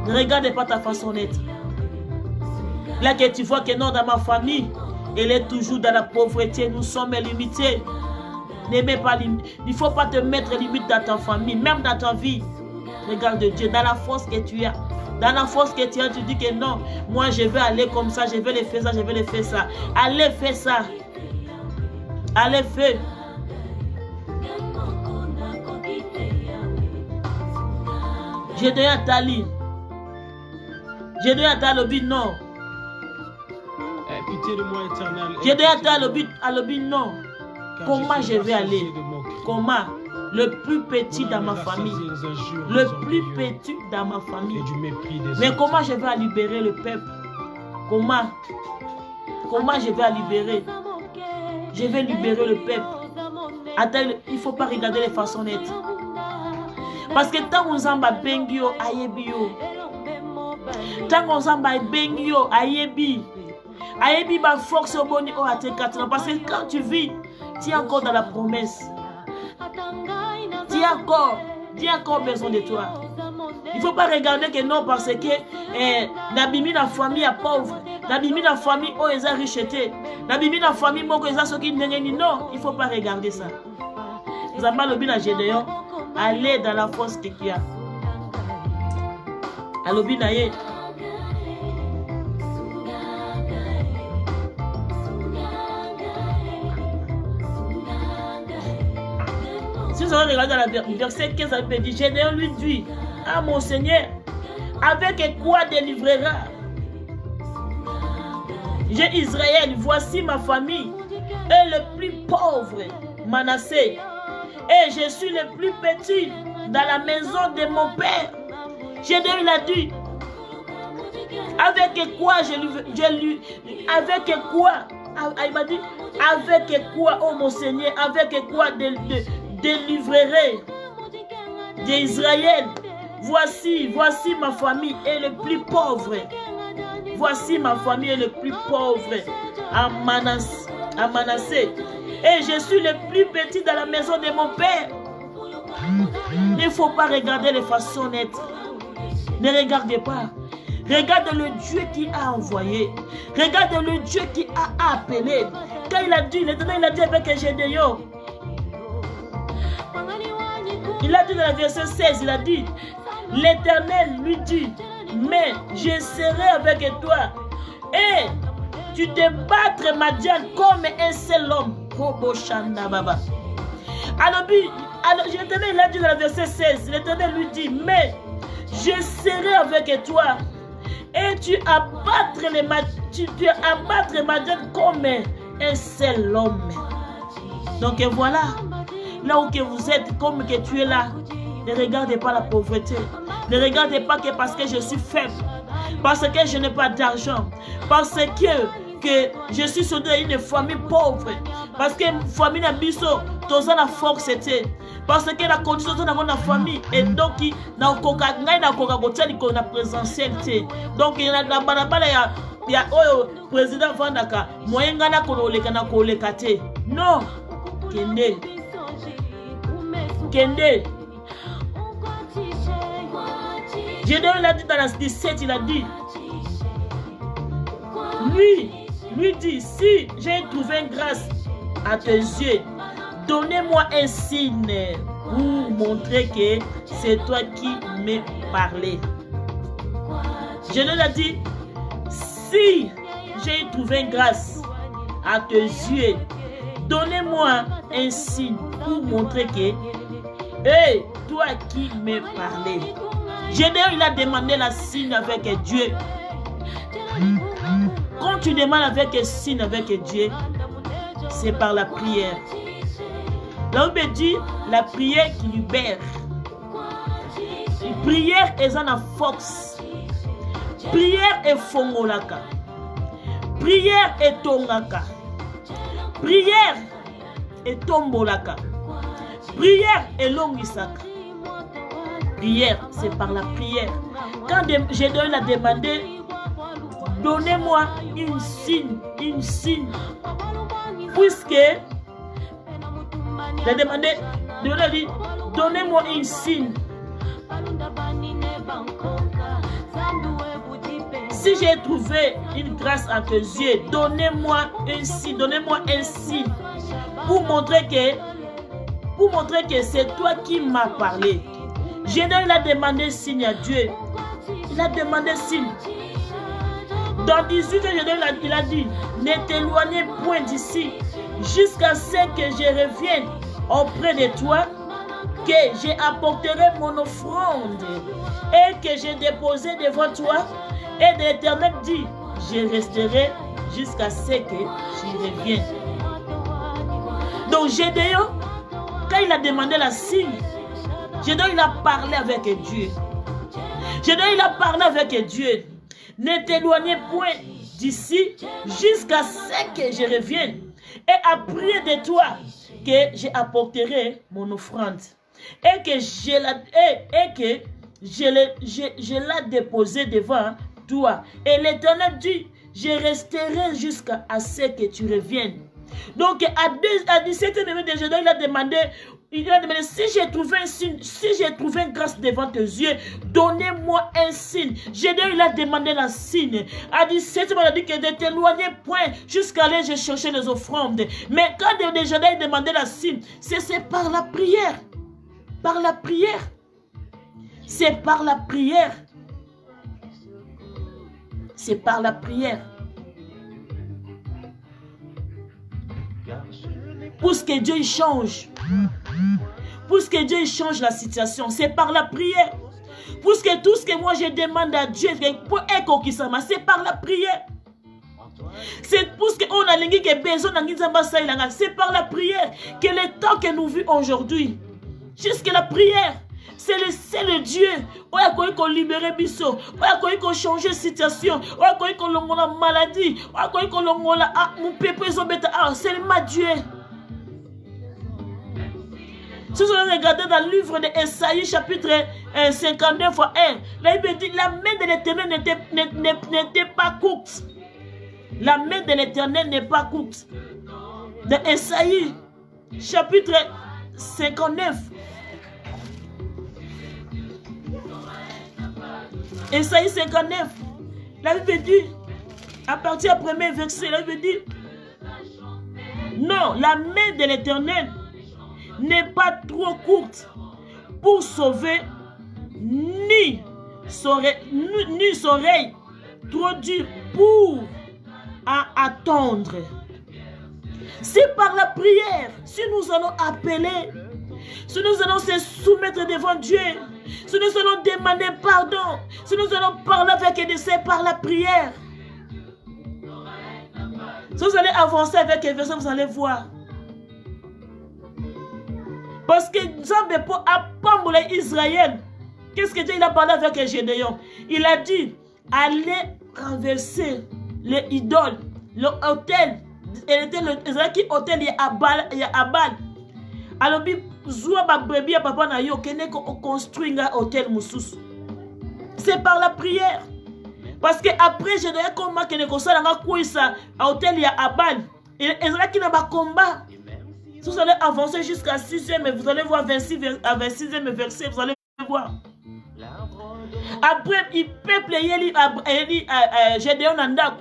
Ne regardez pas ta façon d'être. Là que tu vois que non, dans ma famille, elle est toujours dans la pauvreté. Nous sommes limités. N'aimez pas limite. Il ne faut pas te mettre limite dans ta famille, même dans ta vie. Regarde Dieu, dans la force que tu as. Dans la force que tu as, tu dis que non, moi je vais aller comme ça, je vais le faire ça, je vais le faire ça. Allez, fais ça. Allez, fais. Gédéon Tali. Gédéon Tali, non. Pitié de moi, éternel. Gédéon Tali, non. Comment je vais aller? Comment? le plus petit dans ma famille. Le plus petit dans ma famille. Mais comment je vais libérer le peuple? Comment je vais libérer? Je vais libérer le peuple. Attends, il ne faut pas regarder les façons nettes. Parce que tant qu'on s'en bat bengio, ayebio. Tant qu'on s'en bat bengio, ayebi. Ayebi ba force au boni au atekatna. Parce que quand tu vis, tu es encore dans la promesse. Tu as encore besoin de toi. Il ne faut pas regarder que non, parce que n'abimi la famille à pauvre. N'abimi la famille où ils ont richeté. N'abimi la famille où ils ont ce qui n'est non. Il ne faut pas regarder ça. Nous avons le bien à Gédéon. Allez dans la force que tu as. Allez, si vous avez regardé dans le verset 15, ça peut dire, Gédéon lui dit, ah mon Seigneur, avec quoi délivrera j'ai Israël, voici ma famille, et le plus pauvre, Manassé, et je suis le plus petit dans la maison de mon père. Gédéon il a dit, avec quoi avec quoi, il m'a dit, avec quoi, oh mon Seigneur, avec quoi délivrerai d'Israël. Voici ma famille est le plus pauvre. Voici ma famille est le plus pauvre à Manassé. Et je suis le plus petit dans la maison de mon père. Il ne faut pas regarder les façons nettes. Ne regardez pas. Regarde le Dieu qui a envoyé. Regarde le Dieu qui a appelé. Quand il a dit, l'Éternel il a dit avec Gédéon. Il a dit dans le verset 16, il a dit, l'Éternel lui dit, mais je serai avec toi et tu te battras Madian comme un seul homme. Alors l'Éternel il a dit dans le verset 16, l'Éternel lui dit, mais je serai avec toi et tu abattras Madian comme un seul homme. Donc voilà. Là où que vous êtes, comme que tu es là, ne regardez pas la pauvreté. Ne regardez pas que parce que je suis faible, parce que je n'ai pas d'argent, parce que je suis sur une famille pauvre, parce que la famille n'a pas la force, parce que la condition de la famille et donc il y a la présentialité. Donc il y a le président Vandaka, moyen gana kolekate. Non, Kende. Gédéon l'a dit dans la 17, il a dit, lui dit, si j'ai trouvé une grâce à tes yeux, donnez-moi un signe pour montrer que c'est toi qui m'as parlé. Gédéon a dit, si j'ai trouvé une grâce à tes yeux, donnez-moi un signe pour montrer que toi qui m'as parlé. Gédéon il a demandé la signe avec Dieu. Quand tu demandes avec un signe avec Dieu, c'est par la prière. Là on dit la prière qui libère. Prière est en force. Prière est fongolaka. Prière est tongaka. Prière est tombolaka. Prière est longisaka. Prière, c'est par la prière. Quand Gédéon a demandé, donnez-moi une signe. Puisque il a demandé, donnez-moi une signe. Si j'ai trouvé une grâce à tes yeux, donnez-moi un signe pour montrer que c'est toi qui m'as parlé. Gédéon il a demandé signe à Dieu. Il a demandé signe. Dans 18 Gédéon il a dit, ne t'éloignez point d'ici jusqu'à ce que je revienne auprès de toi, que j'apporterai mon offrande et que j'ai déposé devant toi. Et l'Éternel dit, je resterai jusqu'à ce que je revienne. Donc Gédéon, quand il a demandé la signe, Gédéon il a parlé avec Dieu. Gédéon il a parlé avec Dieu. Ne t'éloignez point d'ici jusqu'à ce que je revienne et après de toi que j'apporterai mon offrande et que je la déposé devant toi. Et l'Éternel dit, je resterai jusqu'à ce que tu reviennes. Donc à 17 minutes de Gédéon, il a demandé, si j'ai trouvé un signe, si j'ai trouvé une grâce devant tes yeux, donnez-moi un signe. Gédéon, il a demandé la signe. À 17, il a dit que ne t'éloignez point jusqu'à aller chercher les offrandes. Mais quand Gédéon a demandé la signe, c'est par la prière. Par la prière. C'est par la prière. C'est par la prière. Pour que Dieu change. Pour que Dieu change la situation. C'est par la prière. Pour que tout ce que moi je demande à Dieu, c'est par la prière. C'est pour ce qu'on a besoin de c'est par la prière. Que le temps que nous vivons aujourd'hui, jusqu'à la prière, c'est le Dieu. On a qu'on libérer biso, on a qu'on changer la situation, on a qu'on la maladie, on a qu'on la mon peuple c'est le Dieu. Si vous regardez dans le livre d'Esaïe, chapitre 59, 1, la Bible dit la main de l'Éternel n'était pas courte. La main de l'Éternel n'est pas courte. Dans Esaïe, chapitre 59. Esaïe 59. La Bible dit, à partir du premier verset, la Bible dit, non, la main de l'Éternel n'est pas trop courte pour sauver, ni son oreille trop dure pour attendre. C'est par la prière, si nous allons appeler, si nous allons se soumettre devant Dieu, si nous allons demander pardon, si nous allons parler avec Dieu, c'est par la prière. Si vous allez avancer avec les versets, vous allez voir. Parce que Zambé pour apprendre Israël, qu'est-ce que Dieu il a parlé avec Gédéon? Il a dit, allez renverser les idoles, l'hôtel. Israël qui hôtel il y a Abal. Alors zoua ba brebis papa na yo kene ko construire un hôtel mususu. C'est par la prière. Parce que après Gédéon comment kene ko sala nga kuisa hôtel il y a Abal. Israël qui n'a pas combat. Si vous allez avancer jusqu'à 6e, mais vous allez voir 26e verset, vous allez voir. Après, il peuple Gédéon Nanda.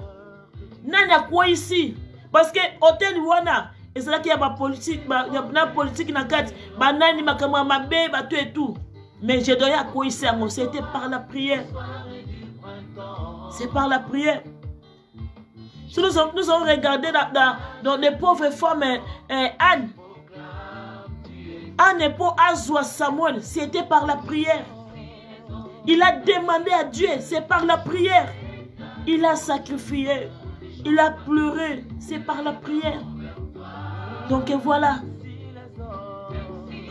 Nana quoi ici? Parce que hôtel Wana, et c'est là qu'il y a ma politique, na politique na kat, banani makama mabe, tout et tout. Mais Gédéon a quoi ici? C'était par la prière. C'est par la prière. Si nous avons regardé dans les pauvres femmes, Anne. Anne pour Azwa Samuel, c'était par la prière. Il a demandé à Dieu, c'est par la prière. Il a sacrifié, il a pleuré, c'est par la prière. Donc voilà.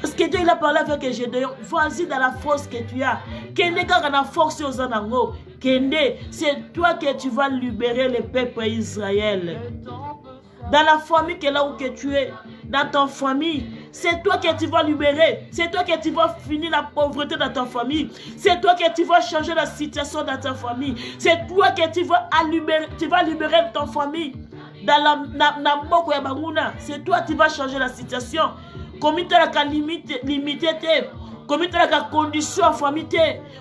Parce que Dieu il a parlé avec Gédéon, vas-y dans la force que tu as. Kende quand on a force aux anango. Kende, c'est toi que tu vas libérer le peuple Israël. Dans la famille que là où que tu es, dans ton famille, c'est toi que tu vas libérer. C'est toi que tu vas finir la pauvreté dans ta famille. C'est toi que tu vas changer la situation dans ta famille. C'est toi que tu vas libérer ton famille. Dans la mboko ya banguna, c'est toi qui vas changer la situation. Comme tu as limité, comme tu as condition à famille,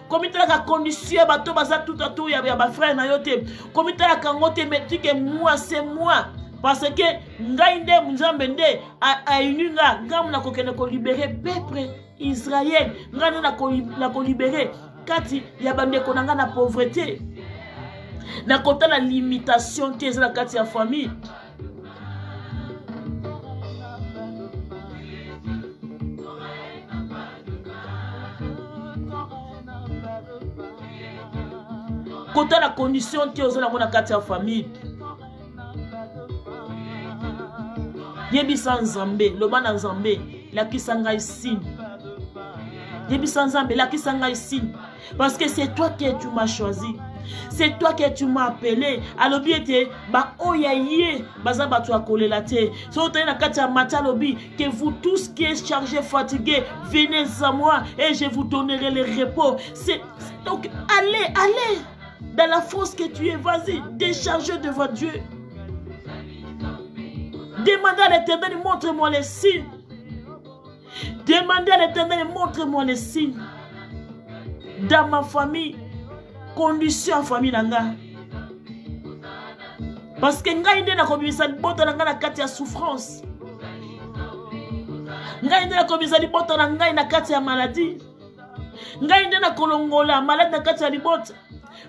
comme tu as condition à bateau baza tout à tout ya ba frère na yote, comme tu as kangote metti que moi c'est moi. Parce que ngainde mzambende a ininga ngam na kokene ko libérer peuple Israël, ngana na ko libérer kati ya bande ko nanga na pauvreté. Na kota la limitation tes la kati ya famille. Kota la condition tes la kati ya famille. Yebi sans Zambé, le ban Zambé. la kisanga ici. Parce que c'est toi que tu m'as choisi. C'est toi que tu m'as appelé. Alors bien que vous tous qui êtes chargés, fatigués, venez à moi et je vous donnerai le repos. Donc allez dans la force que tu es. Vas-y, déchargez devant Dieu. Demandez à l'Éternel, montre-moi les signes. Demandez à l'Éternel, montre-moi les signes. Dans ma famille, condition en famille nanga. Parce que ngai nde na komisa libota nanga na kati ya souffrance. Ngai nde na komisa libota na ngai na kati ya maladie. Ngai nde na kolongola malade na kati ya libota.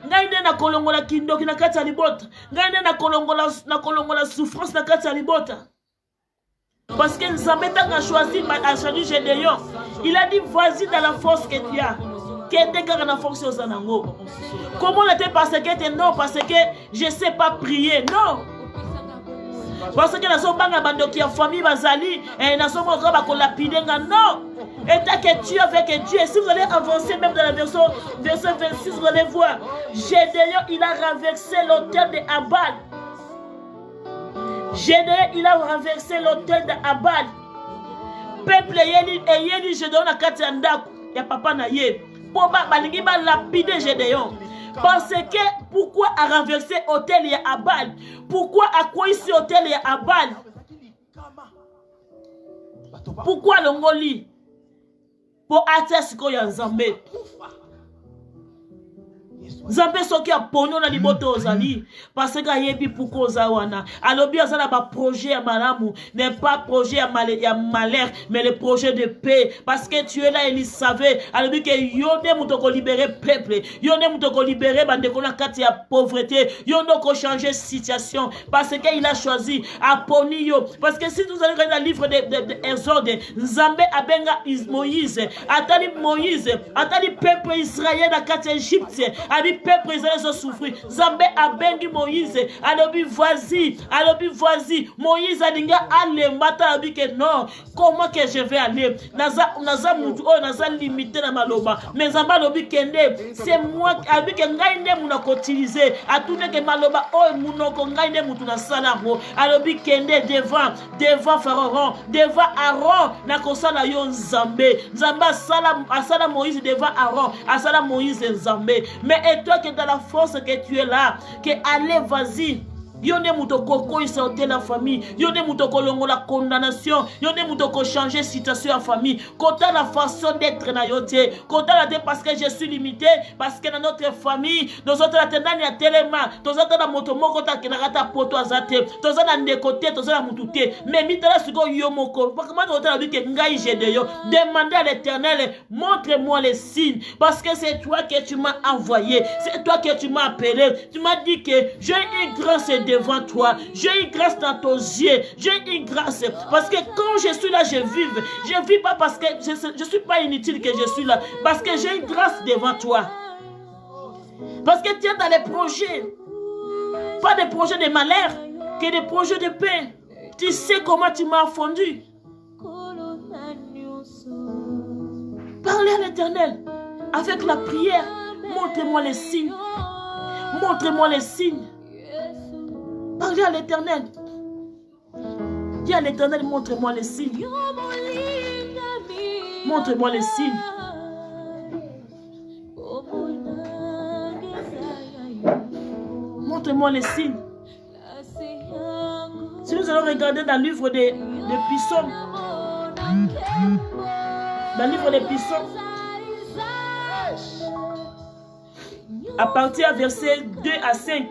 Ngai nde na kolongola kindoki na kati ya libota. Ngai nde na kolongola souffrance na kati ya libota. Parce que Nzambe a choisi Gédéon. Il a dit vas-y dans la force que tu as. Comment l'était parce que non, parce que je ne sais pas prier. Non. Parce que nous sommes qui a famille Bazali et nous sommes non. Et tant que tu es avec Dieu, si vous allez avancer même dans la verset 26, vous allez voir Gédéon, il a renversé l'autel de Abal. Gédéon, il a renversé l'autel de Abal. Peuple Yéli, je donne à Katiandak. Il y a papa Naye. Pour lapider Gédéon. Parce que pourquoi a renversé l'autel de Abal? Pourquoi a quoi ici l'autel de Abal? Pourquoi l'ongoli? Pour atteindre ce qu'il y a en Zambé. Zambé soki a pognon na liboto ozali parce que yebi pourquoi ozawana alors bien ça ba projet ya malamu n'est pas projet ya malheur mais le projet de paix parce que tu es là et il savait alors bien que yone mutoko libérer peuple yone mutoko libérer bande kona kati ya pauvreté yone ko changer situation parce que il a choisi aponi yo parce que si vous allez regarder le livre de Exode Nzambe abenga Moïse atali peuple Israël na kati ya Égypte abi peuple Israël ont souffert. Zambé a bengi Moïse. Alobi vas-y. Moïse a dit allez mata abi que non. Comment que je vais aller? Naza mutu oh naza limité na maloba. Mais Zamba lobi kende c'est moi abi que ngai nde munako utiliser. A tout que maloba oh munoko ngai nde mutu na salamo. Alobi kende devant Pharaon, devant Aaron na kosala yo Nzambe. Nzamba asala Moïse devant Aaron, asala Moïse Nzambe. Mais et toi qui es dans la force que tu es là, que allez, vas-y. Yone mutoko ko isote la famille, yone mutoko longo la condamnation, yone mutoko changer situation en famille, kota la façon d'être na yote, kota la parce que je suis limité, parce que dans notre famille, nous autres la tendani à telema, nous autres la motomoko ta kenarata poto azate, nous autres la ndekote, nous autres la mutute, mais mitala suko yomoko, parce que moi nous autres la dit que ngai Gédéon, demandez à l'Éternel, montre-moi les signes, parce que c'est toi que tu m'as envoyé, c'est toi que tu m'as appelé, tu m'as dit que j'ai une grâce devant toi, j'ai une grâce dans tes yeux, j'ai une grâce parce que quand je suis là, je vis pas parce que je suis pas inutile que je suis là, parce que j'ai une grâce devant toi, parce que tu es dans les projets, pas des projets de malheur, que des projets de paix. Tu sais comment tu m'as fondu. Parlez à l'Éternel avec la prière. Montrez-moi les signes, montrez-moi les signes. Parlez à l'Éternel. Dis à l'Éternel, montre-moi les signes. Montre-moi les signes. Montre-moi les signes. Si nous allons regarder dans le livre des Psaumes, dans le livre des Psaumes, à partir du verset 2 à 5,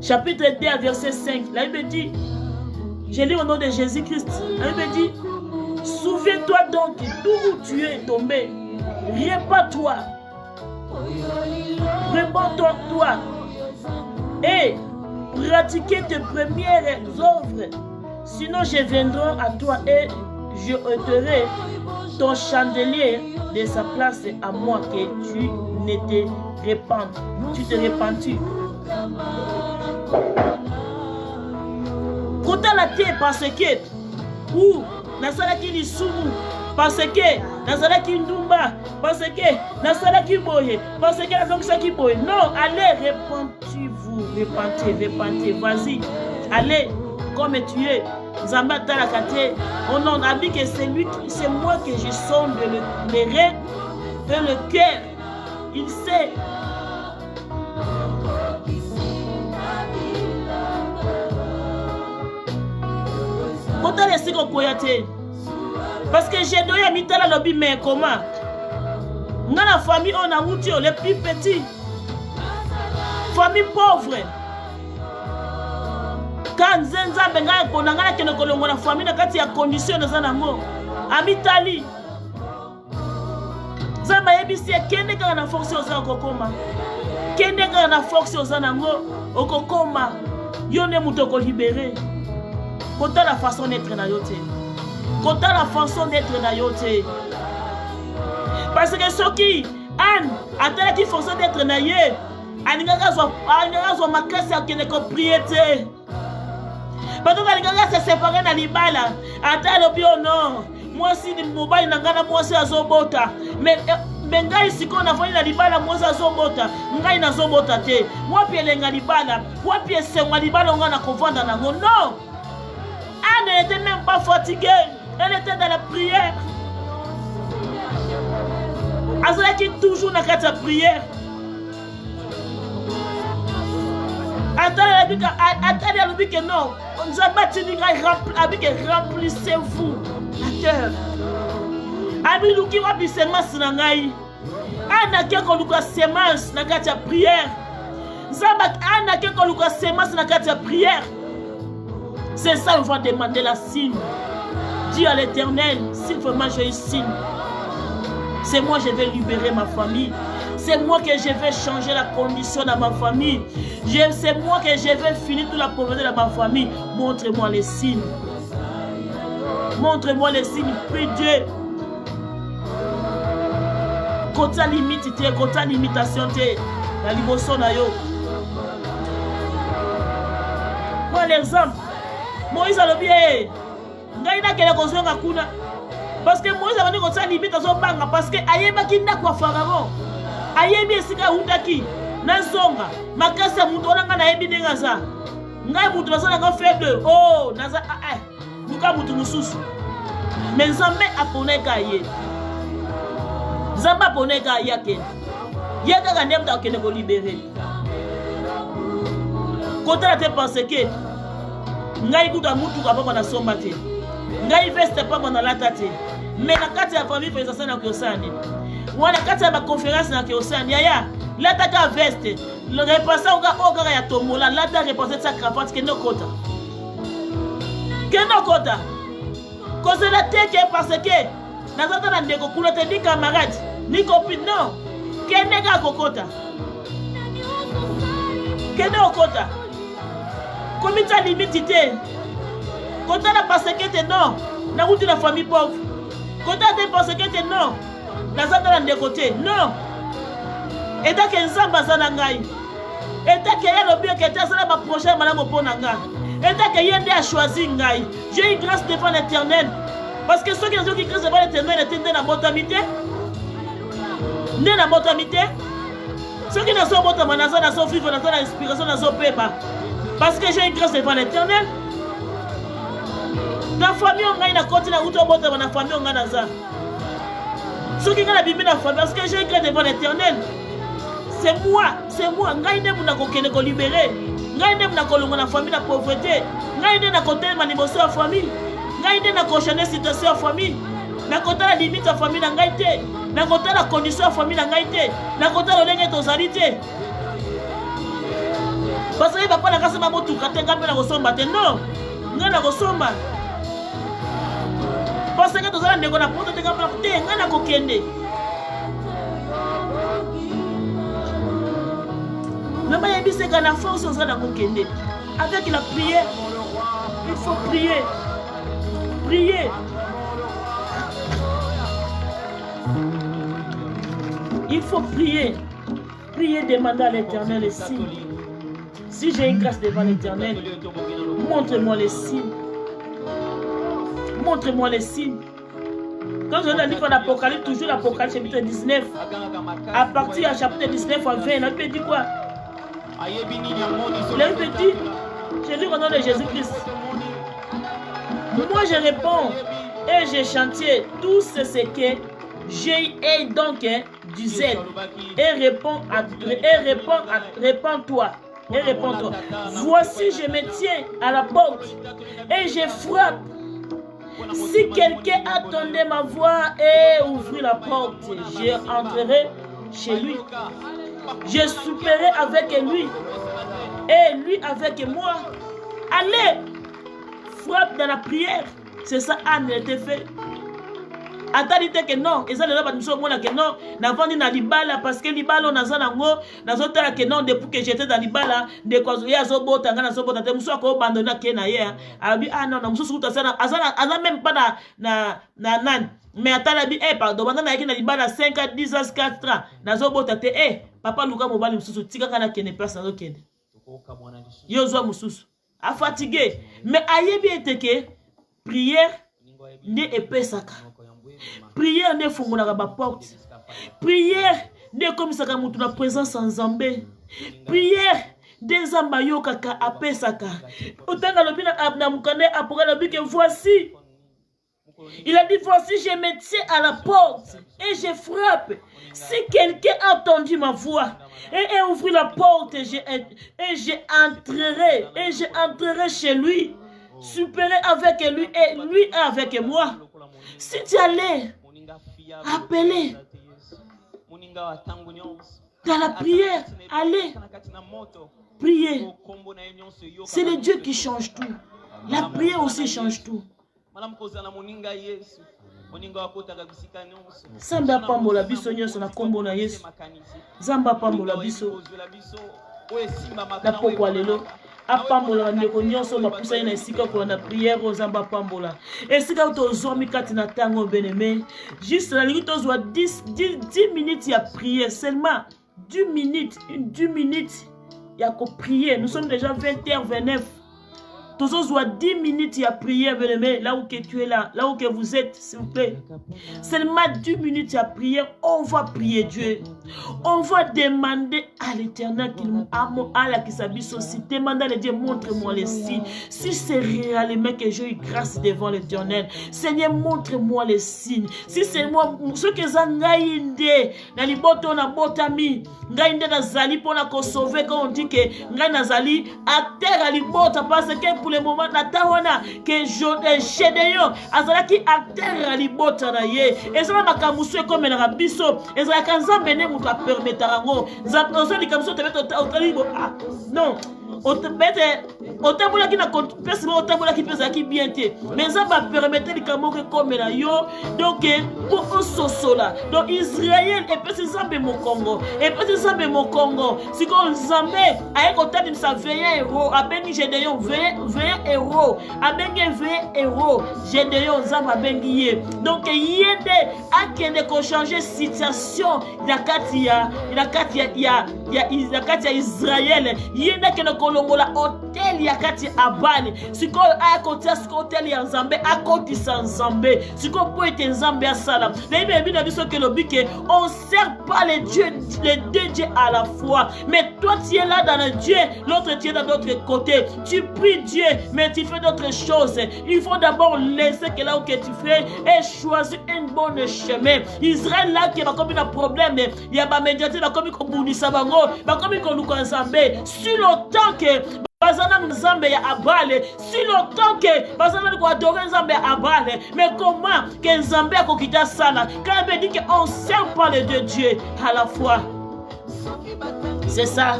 chapitre 2 à verset 5, la Bible dit, je lis au nom de Jésus-Christ, la Bible dit, souviens-toi donc d'où tu es tombé, répands-toi, et pratiquer tes premières œuvres. Sinon, je viendrai à toi et je ôterai ton chandelier de sa place à moi que tu ne te répands. Tu te répands-tu. Kota la terre parce que ou nasalaki lisumu parce que nasalaki ndumba parce que nasalaki boye parce que nazongisaki boye. Non, allez, répentez-vous, répentez, vas-y, allez comme tu es. Zamba talakate, oh non, abi que c'est moi que je sonde les reins et le cœur. Il sait. Kota les siko koyate. Parce que j'ai donné à mitala lobby mais comment? Dans la famille on a mouti les plus petits. Famille pauvre. Quand Zenza benga konanga kene kolongo na famille na kati ya condition na zanango. Amitali. Zamba yebisi kende kana na force oza okokoma. Kende kana na force oza nango okokoma. Yone mutoko libéré. Kota la façon d'être na yote. Kota la façon d'être na yote. Parce que soki Anne atala qui façon d'être na ye. Aningaka zo makasi akene ko prier. Parce que les gars se séparent dans les balles. Attends le bio non. Moi aussi, mobile n'a pas moi aussi à Zobota. Mais ngai ici qu'on a fait dans les balles, moi aussi à Zobota. Ngai na Zobota te. Moi puis les gars les balles. Moi puis c'est moi les balles on a confondre dans le non. Anne n'était même pas fatiguée. Elle était dans la prière. Azala qui toujours dans la prière. Attendez le but que non. On a battu remplissez-vous la terre. Abi luki wapi semence na ngai. Ana keko luka semence na kati ya prière. Zamba ana keko luka semence na kati ya prière. C'est ça on va demander la signe. Dis à l'Éternel, s'il vraiment j'ai une signe. C'est moi je vais libérer ma famille. C'est moi que je vais changer la condition de ma famille. C'est moi que je vais finir toute la pauvreté de ma famille. Montre-moi les signes. Montre-moi les signes. Prie Dieu. Kota limite, kota limitation, la limoson na yo. Moi l'exemple. Moïse a le bien. Ngaïna kele kozonga kuna. Parce que Moïse a dit que ça limite à son banga. Parce que ayeba kinda kwa Pharaon. Ayebi esika utaki na zonga makasa mutu onanga na yebi denga za ngai mutu basana nga faible oh naza muka mutu mususu mais Nzambe aponeka ye Nzambe aponeka yake yaka ka ndemta okende ko libérer kota la te penser que ngai kuta mutu ka papa na somba te ngai veste papa na lata te mais na kati ya famille pesa sana ko sane. Wana kati ya ba conférence na Kéosani yaya lata ka veste le repassant ga oga ya tomola lata repasser sa cravate keno kota cause la teke parce que nazata na ndeko kula te ni camarade ni copine non kene ga kokota keno kota komita limite kota na parce que te non na route la famille pauvre kota te parce que te non nazata na côté non et ta que Nzamba zana ngai et ta que yelo bien que ta ça ba projet malamu pona nga et ta que yende a choisi ngai j'ai une grâce devant l'Éternel parce que ceux qui ont grâce devant l'Éternel étaient dans motamité na motamité ceux qui ne sont pas manasa na sont vivre dans l'inspiration na sont peba parce que j'ai une grâce devant l'Éternel na famille on ngai na côté na uto bota na famille on nga za ceux qui ont la Bible dans famille parce que j'ai une grâce devant l'Éternel. C'est moi, ngai nde muna kokene ko libérer. Ngai nde muna kolonga na famille na pauvreté. Ngai nde na côté ma limoso ya famille. Ngai nde na cochaner situation ya famille. Na côté la limite ya famille na ngai te. Na côté la condition ya famille na ngai te. Na côté la lenge tozali te. Parce que papa na kasa ma motu katenga pe na kosomba te non. Ngai na kosomba. Parce que tozala ndeko na poto te ngapa te ngai na kokende. Namba yebise kana force ozala kokende. avec la prière. Il faut prier. Prier. Il faut prier. Prier, demander à l'Éternel les signes. Si j'ai une grâce devant l'Éternel, montre-moi les signes. Montre-moi les signes. Quand je dis livre d'Apocalypse, toujours l'Apocalypse chapitre 19, à partir du chapitre 19 à 20, il a dit quoi? Il a dit, Jésus au nom de Jésus-Christ. Moi je réponds et j'ai chanté tout ce que j'ai et donc du zèle. Et réponds-toi. Et réponds-toi. Voici je me tiens à la porte et je frappe. Si quelqu'un attendait ma voix et ouvrit la porte, je entrerai chez lui. Je souperai avec lui et lui avec moi. Allez, frappe dans la prière. C'est ça, Anne était fait. Attendez que non, et ça les gens que non, n'avant dit na libala parce que libala on a ça nango, na zota que non depuis que j'étais dans libala, de quoi ya zo bota ngana zo bota te muso ko abandonner que na hier. Abi ah non, na muso suta ça azana même pas na nan. Mais attends bi pardon, banda na na libala 5 à 10 à 4 ans, na zo bota te papa luka mobali muso tika kana kene place na zo kende. Yo zo muso a fatigué, mais ayebi eteke prière ne epesaka. Prière ne fungulaka ba porte. Prière ne komisaka mutu na présence en Zambé. Prière des zambayo kaka apesaka. Otanga lobina abna mukane apoka lobi que voici. Il a dit voici je me tiens à la porte et je frappe. Si quelqu'un a entendu ma voix et ouvrit la porte et je entrerai chez lui. Supérer avec lui et lui avec moi. Si tu allais appeler dans la prière, allez prier. C'est le Dieu qui change tout. La prière aussi change tout. Samba pambola biso nyonso na kombo na Yesu. Zamba pambola biso. Na pokwa lelo. Apambola ndeko nyonso bapusa na esika ko na prière aux zamba pambola. Esika to zomi kati na tango beneme. Juste la limite to 10 minutes ya prière seulement 10 minutes ya ko prier. Nous sommes déjà 20h29. Tous 10 minutes à prier, là où que tu es là où que vous êtes, s'il vous plaît. Seulement 10 minutes à prier, on va prier Dieu. On va demander à l'Éternel qu'il aussi. Demander à Dieu, montre-moi les signes. Si c'est réellement que j'ai eu grâce devant l'Éternel, Seigneur, montre-moi les signes. Si c'est moi, ce que zangaïnde, na liboto na botami, ngaïnde na zali pour na sauver quand on dit que ngaï na zali à terre à libota parce que pour le moment natawana que Gédéon azalaki à terre à libota na ye ezala makamusu comme na biso ezala kanzambe ne mutu a permettre ngo nzambe likamso te mettre non otambola ki na pesi mo otambola ki pesa ki bien te mais ça va permettre likamoke comme na yo donc pour sosola donc Israël et pesi nzambe mo Congo et pesi nzambe mo Congo siko nzambe ayeko tadi sa veillant héros abengi Gédéon veillant héros abengi veillant héros Gédéon nzambe abengi ye donc yende akende ko changer situation na kati ya Israël yende kende kolongola hotel ya kati abali siko akotia siko hotel ya nzambe akotisa nzambe siko po ete nzambe asala na ibe na biso ke lobike on sert pas les deux dieux à la fois mais toi tu es là dans le Dieu l'autre tu es dans l'autre côté tu pries Dieu mais tu fais d'autres choses il faut d'abord laisser que là où que tu fais et choisir un bon chemin Israël là qui va comme un problème il y a ba médiateur là comme ko bunisa bango ba comme ko luka nzambe sur le temps que bazana nzambe ya abale si longtemps que bazana ko adorer nzambe ya abale mais comment que nzambe akokita sala quand il dit que on sert pas les deux dieux à la fois c'est ça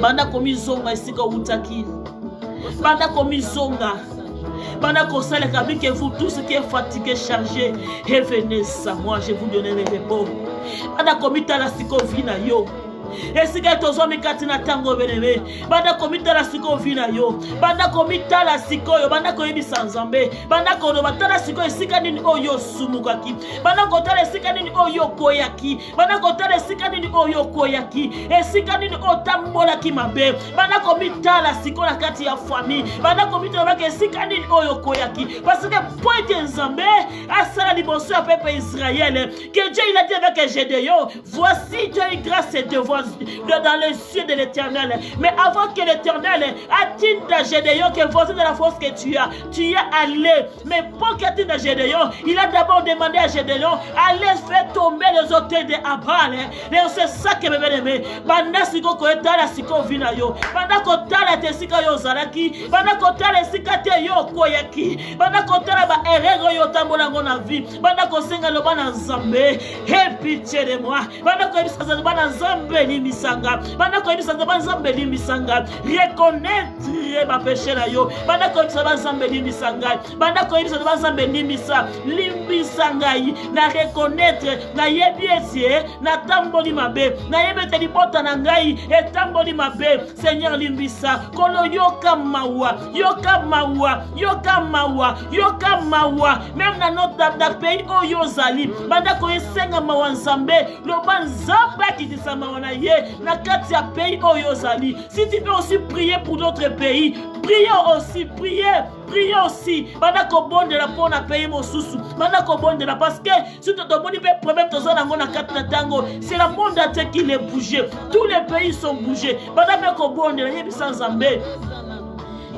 banda komizonga esika utaki banda komizonga banda kosala kabi que vous tous qui êtes fatigués chargés revenez à moi je vous donnerai le repos banda komita la siko vina yo esika tozomi kati na tango beneme banda komitala siko vina yo banda komitala siko yo banda koyebisa nzambe banda koloba tala siko esika nini oyo sumukaki banda kotala esika nini oyo koyaki banda kotala esika nini oyo koyaki esika nini otambolaki mabe banda komitala siko na kati ya famille banda komitala bake esika nini oyo koyaki parce que pointe nzambe asala liboso ya peuple Israël que Dieu il a dit avec Gédéon voici Dieu est grâce et devant dans les cieux de l'Éternel. Mais avant que l'Éternel atteigne à Gédéon que voici de la force que tu es allé. Mais pour qu'atteigne à Gédéon, il a d'abord demandé à Gédéon allez faire tomber les autels de Abal. Et c'est ça que me bien-aimé. Banda siko ko etala siko vina yo. Banda ko tala te sika yo zalaki. Banda ko tala sika te yo koyaki. Banda ko tala ba erreur yo tambola ngona vie. Banda ko senga lo bana nzambe. Aie pitié de moi. Banda ko ebisa bana nzambe ni misanga. Banda ko ebisa bana nzambe ni misanga. Reconnaître ma péché na yo. Banda ko ebisa bana nzambe ni misanga. Banda ko ebisa bana nzambe ni misa. Limbisanga yi na reconnaître na yebi esie na tamboli mabe. Na yebete libota na ngai etamboli mabe. Seigneur limbisa kolo yoka mawa. Yoka mawa. Yoka mawa. Yoka mawa. Même na notre pays oyo zali. Banda ko esenga mawa nzambe. Loba nzambe kitisa mawa na ye na kati ya pays oyo zali. Si tu peux aussi prier pour d'autres pays, prions aussi, priez aussi. Banda ko bonde la pour na pays mosusu. Banda ko bonde la parce que si tu te bonnes pas problème to zona ngona kati na tango, c'est le monde entier qui est bougé. Tous les pays sont bougés. Banda ko bonde la yebisa nzambe.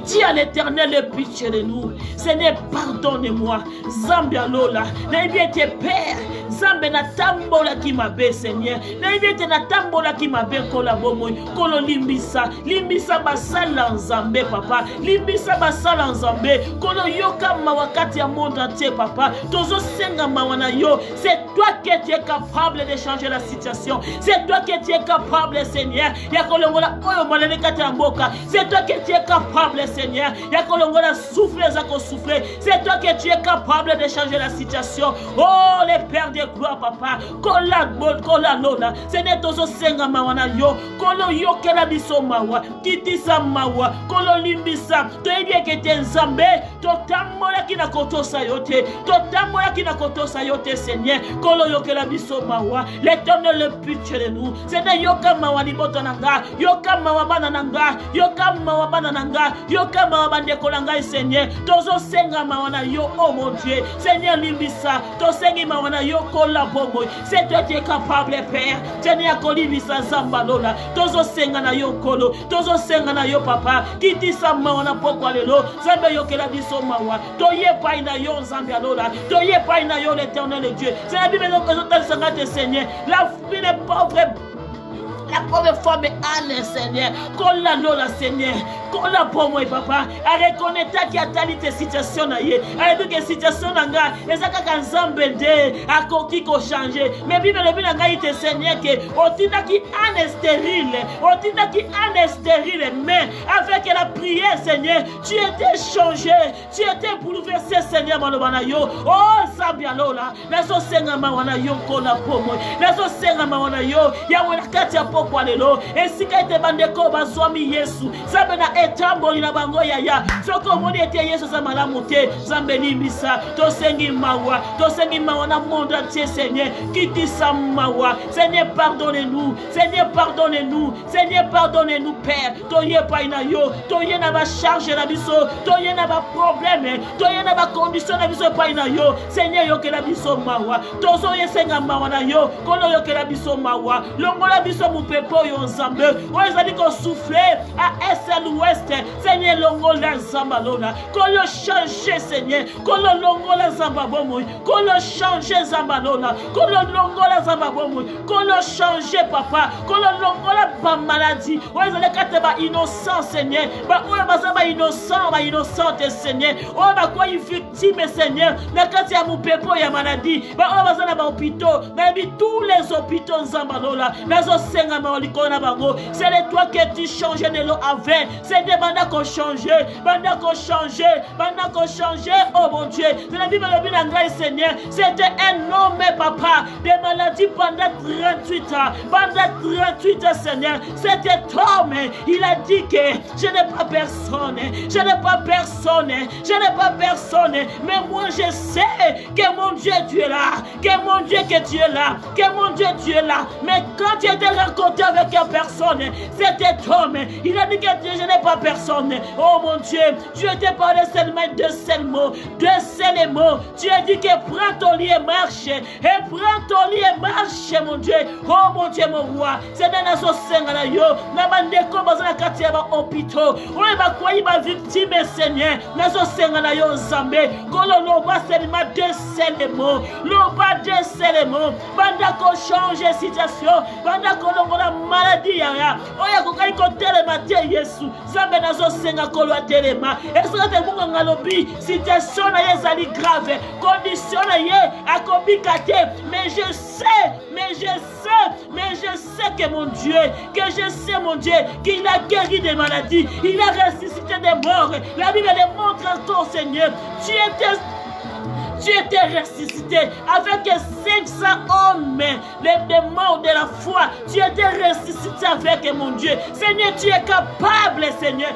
Dis à l'Éternel le pitié de nous. Seigneur, pardonne-moi. Zambia Lola. N'ayez tes pères. Zambia na tambola ki mabe, Seigneur. N'ayez te na tambola ki mabe kolabomoy. Kolo limbisa. Limbisa basala nzambe, papa. Limbisa basala nzambe. Kolo yoka mawakati ya monde entier, papa. Tozo senga mawana yo. C'est toi qui es capable de changer la situation. C'est toi qui es capable, Seigneur. Ya kolongola oyo malene kati ya mboka. C'est toi qui es capable, Seigneur, c'est toi que tu es capable de changer la situation. Oh, les pères de gloire, papa. Kola lola. Seigneur, tozo senga mawana yo. Kolo yo kela biso mawa. Kitisa mawa. Kolo limbisa. To ebie kete nzambe. To tambola kina kotosa yote. To tambola kina kotosa yote, Seigneur. Kolo yo kela biso mawa. L'Éternel le pitié de nous. Seigneur, yoka mawa liboto nanga. Yoka mawa bana nanga. Yoka mawa bana nanga. Kama bande kolanga Seigneur tozo senga mawana yo oh mon Dieu Seigneur limbisa to sengi mawana yo kola bomo c'est toi qui es capable Père Seigneur kolibisa zamba lola tozo senga na yo kolo tozo senga na yo papa kitisa mawana pokwa lelo zambe yo kela biso mawa to yepa ina yo zambia lola to yepa ina yo l'Éternel Dieu c'est la Bible de Seigneur la vie des pauvres. La pauvre femme Anne, Seigneur, qu'on la lola, Seigneur, qu'on la pour moi, papa, à reconnaître qu'il y a telle situation, à dire que situation n'a et ça quand Zambede a qui ko changer. Mais Bible le bien il te Seigneur que au tina qui Anne stérile, mais avec la prière, Seigneur, tu étais changé, tu étais bouleversé, Seigneur, malobanayo. Oh, Zambia lola, la so senga mawana yo qu'on la pour moi, la so senga mawana yo, ya wala katia kwa lelo esika ete bandeko bazwami Yesu zambe na etamboli na bango yaya soko moni ete Yesu za malamu te zambe limbisa to sengi mawa na monde entier Seigneur kitisa mawa Seigneur pardonnez-nous Père to ye pa ina yo to ye na ba charge na biso to ye na ba problème to ye na ba condition na biso pa ina yo Seigneur yo ke la biso mawa to so ye senga mawa na yo kolo yo ke la biso mawa longola biso pepo yo nzambe oezali ko souffler à est à l'ouest Seigneur longola nzamba lona kolo changer Seigneur kolo longola nzamba bomoy kolo changer nzamba lona kolo longola nzamba bomoy kolo changer papa kolo longola ba maladie oezali kate ba innocent Seigneur ba oyo bazaba innocente Seigneur oyo ba kwa victime Seigneur na kati ya mupepo ya maladie ba bazana ba hôpitaux na tous les hôpitaux nzambalola nazo senga ma likolo na bango c'est le toi que tu changes de l'eau à vin c'est des banda ko changer oh mon Dieu c'est la Bible le binanga Seigneur c'était un homme papa de maladie pendant 38 ans Seigneur c'était homme il a dit que je n'ai pas personne mais moi je sais que mon Dieu tu es là que mon Dieu mais quand tu étais rencontré avec une personne c'était homme il a dit que je n'ai pas personne oh mon Dieu tu étais parlé seulement deux seuls mots tu as dit que prends ton lit et marche mon Dieu oh mon Dieu mon roi c'est dans la senga na yo na bandeko bazana kati ya ba hôpitaux oye ba kwa ba victime Seigneur na senga na yo Nzambe kololo ba seulement deux seuls mots banda ko changer situation banda ko longola maladie ya oya ko kai ko telema te Yesu Nzambe na senga ko lo telema esika te munga ngalobi situation na ye zali grave condition na ye akobika te mais je sais que mon Dieu qu'il a guéri des maladies, il a ressuscité des morts. La Bible le montre encore, Seigneur. Tu étais ressuscité avec 500 hommes, les morts de la foi. Tu étais ressuscité avec mon Dieu. Seigneur, tu es capable, Seigneur.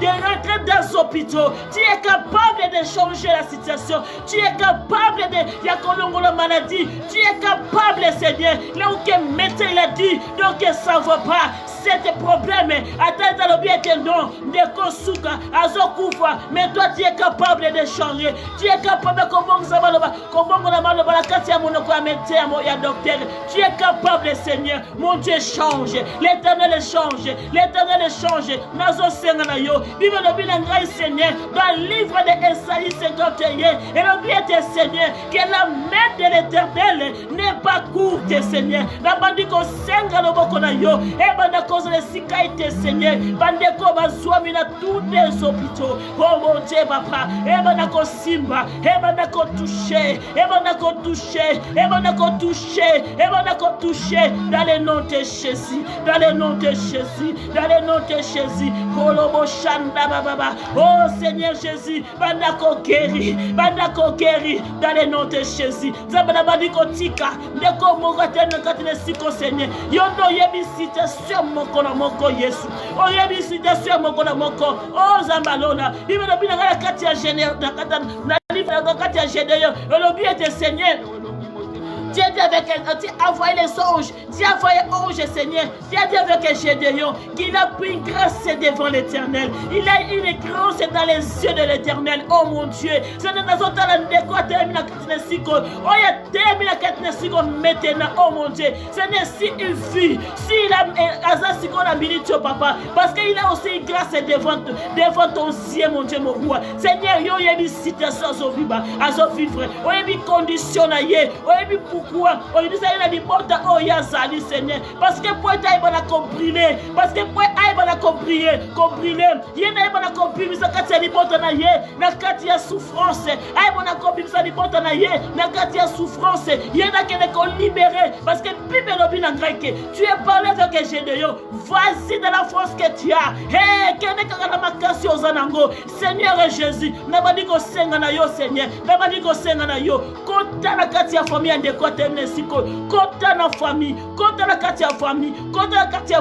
De rentrer dans les hôpitaux. Tu es capable de changer la situation. Tu es capable de yakolongo la maladie. Tu es capable, Seigneur. Là où le médecin il a dit, donc ça ne va pas. C'est problème. Attends, le bien que non. Mais toi, tu es capable de changer. Tu es capable tu es capable, Seigneur. Mon Dieu change. L'Éternel change. Nazo senga na yo. Bible le bilangai Seigneur. Dans le livre de Esaïe 51. Et le bien de Seigneur. Que la main de l'Éternel n'est pas courte, Seignor. La bandiko senga no boko na yo. Et banda cause de sikaite, Seigneur. Bandeko bazwami na tous les hôpitaux. Oh mon Dieu, papa. Et bandako simba. Et bandako touché. Dans le nom de Jésus. Kolobo shanda baba. Oh Seigneur Jésus. Bandako guéri. Dans le nom de Jésus. Zabana bandiko tika. Ndeko mogatene katene siko Seigneur. Yondo yebi situation moko na moko Yesu. Oh yebi situation moko na moko. Oh Zambalona. Ibe no bina ngala kati ya général na kata na livre na kati ya général. Le bien de Seigneur. Tu as dit avec tu as envoyé les anges, tu as envoyé ange Seigneur, tu as dit avec Gédéon qu'il a pris une grâce devant l'Éternel. Il a une grâce dans les yeux de l'Éternel. Oh mon Dieu, c'est dans notre talent de quoi terminer la katnesiko. Oh il a terminé la katnesiko maintenant. Oh mon Dieu, c'est si une fille, si il a azasiko la minute papa, parce qu'il a aussi une grâce devant ton ciel mon Dieu mon roi. Seigneur, yo yebi situation azoviba, azovivre. Oh yebi condition na ye, oh yebi pourquoi on dit ça il a dit porta oh ya zali Seigneur parce que pour ta ibana comprendre parce que pour ibana comprendre yena ibana comprendre ça kati ya libota na ye na kati ya souffrance ibana comprendre ça libota na ye na kati ya souffrance yena kene ko libérer parce que Bible lobi na grec tu es parlé avec Gédéon vas-y dans la force que tu as kene kaka makasi ozanango Seigneur Jésus na bandi ko senga na yo Seigneur na bandi ko senga na yo kota na kati ya famille de Kota na famille, kota na kati ya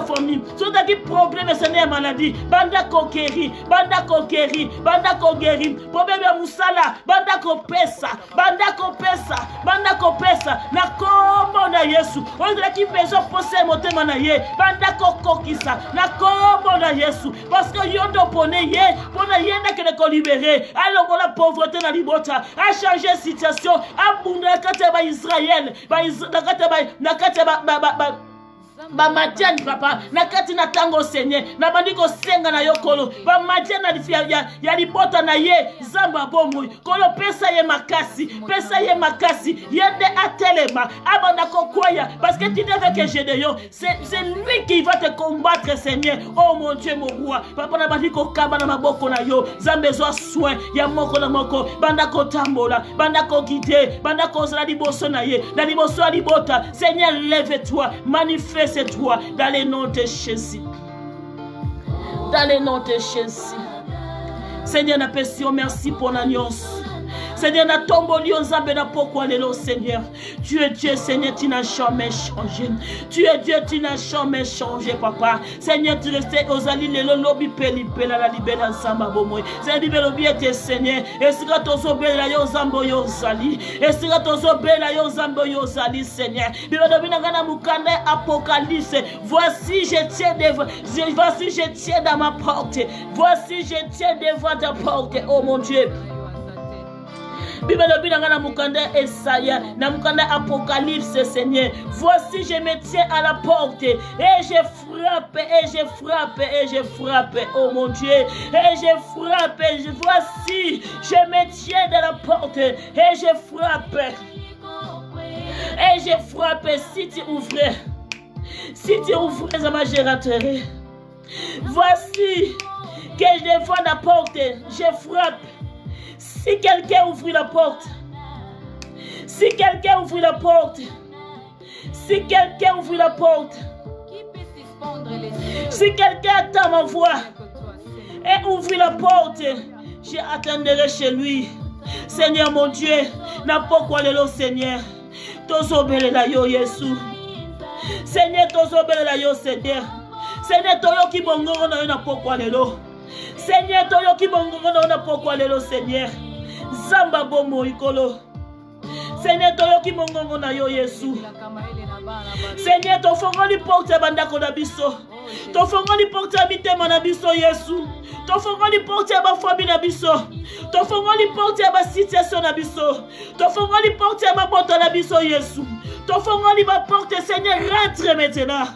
famille, so taki problème Seigneur maladie, banda ko guéri, problème ya musala, banda ko pesa, na kombo na Yesu, on dirait qu'il besoin poser motema na ye, banda ko kokisa, na kombo na Yesu, parce que yondo pone ye, pona yenda que ko libérer, alors la pauvreté na libota, a changer situation, a bunda kati ba Israël. ba matiani papa na kati na tango Seigneur na bandiko senga na yokolo ba matiani ya libota na ye zamba bomoi kolo pesa ye makasi yende atelema abanda kokoya parce que tu devais que j'ai de yo c'est lui qui va te combattre Seigneur. Oh mon Dieu mon roi papa na bandiko kaba na maboko na yo zambe zo soin ya moko na moko banda ko tambola banda ko guider banda ko zala liboso na ye na liboso ya libota Seigneur lève-toi manifeste-toi dans le nom de Jésus. Dans le nom de Jésus. Seigneur, na pession, merci pour la nuance. Seigneur, na tombo nzambe na pourquoi lelo Seigneur. Tu es Dieu, Seigneur, tu n'as jamais changé. Tu es Dieu, tu n'as jamais changé, papa. Seigneur, tu restais aux alliés, lelo lobi peli pela la libéra samba bomoy. Seigneur, libéro bien tes Seigneur. Et si quand on s'obéit la yo zambo yo zali. Et si quand on s'obéit la yo zambo yo zali, Seigneur. Libéro bien ngana mukande apocalypse. Voici je tiens voici je tiens dans ma porte. Voici je tiens devant ta porte, oh mon Dieu. Bible na mukanda Esaïa, na mukanda Apocalypse, Seigneur. Voici je me tiens à la porte et je frappe et je frappe et je frappe, oh mon Dieu, et je frappe. Voici je me tiens dans la porte et je frappe. Et je frappe. Si tu ouvrais, ça m'a gératerai. Voici que je devant la porte, je frappe. Si quelqu'un ouvre la porte, si quelqu'un ouvre la porte, si quelqu'un ouvre la porte, si quelqu'un attend ma voix et ouvre la porte, j'attendrai chez lui. Seigneur mon Dieu, n'importe quoi le Seigneur, tozobele la yo Yesu. Seigneur, tozobele la yo Seigneur. Seigneur, toyo ki bongo na yo n'importe quoi le lo. Seigneur, toyo ki bongo na yo n'importe quoi le lo Seigneur. Zamba bomo ikolo. Seigneur, toyo ki bongo na yo Yesu. Seigneur, to fongo li porte bandako na biso. To fongo li porte mitema na biso Yesu. To fongo li porte ba famille na biso. To fongo li porte ba situation na biso. To fongo li porte ba boto na biso Yesu. To fongo li ba porte Seigneur, rentre maintenant.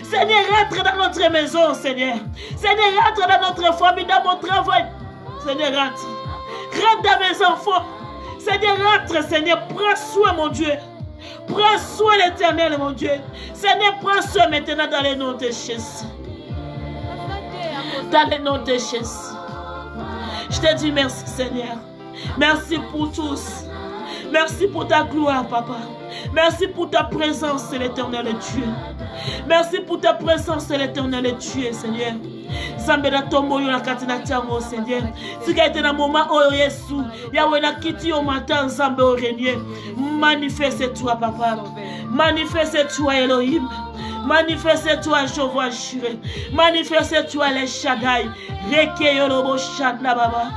Seigneur, rentre dans notre maison, Seigneur. Seigneur, rentre dans notre famille, dans mon travail. Seigneur, rentre. Rentre dans mes enfants. Seigneur, rentre, Seigneur. Prends soin, mon Dieu. Prends soin, l'Éternel, mon Dieu. Seigneur, prends soin maintenant dans le nom de Jésus. Dans le nom de Jésus. Je te dis merci, Seigneur. Merci pour tous. Merci pour ta gloire, Papa. Merci pour ta présence, l'Éternel Dieu. Merci pour ta présence, l'Éternel Dieu, Seigneur. Zambe na tombo yo na katina tiango, Seigneur. Si ka ete na moment oyo Yesu, Yahweh na kiti yo matin Zambe o renier. Manifeste-toi, Papa. Manifeste-toi, Elohim. Manifeste-toi, Jehovah Jireh. Manifeste-toi, les Shaddai. Reke yo lobo Shadna, Baba.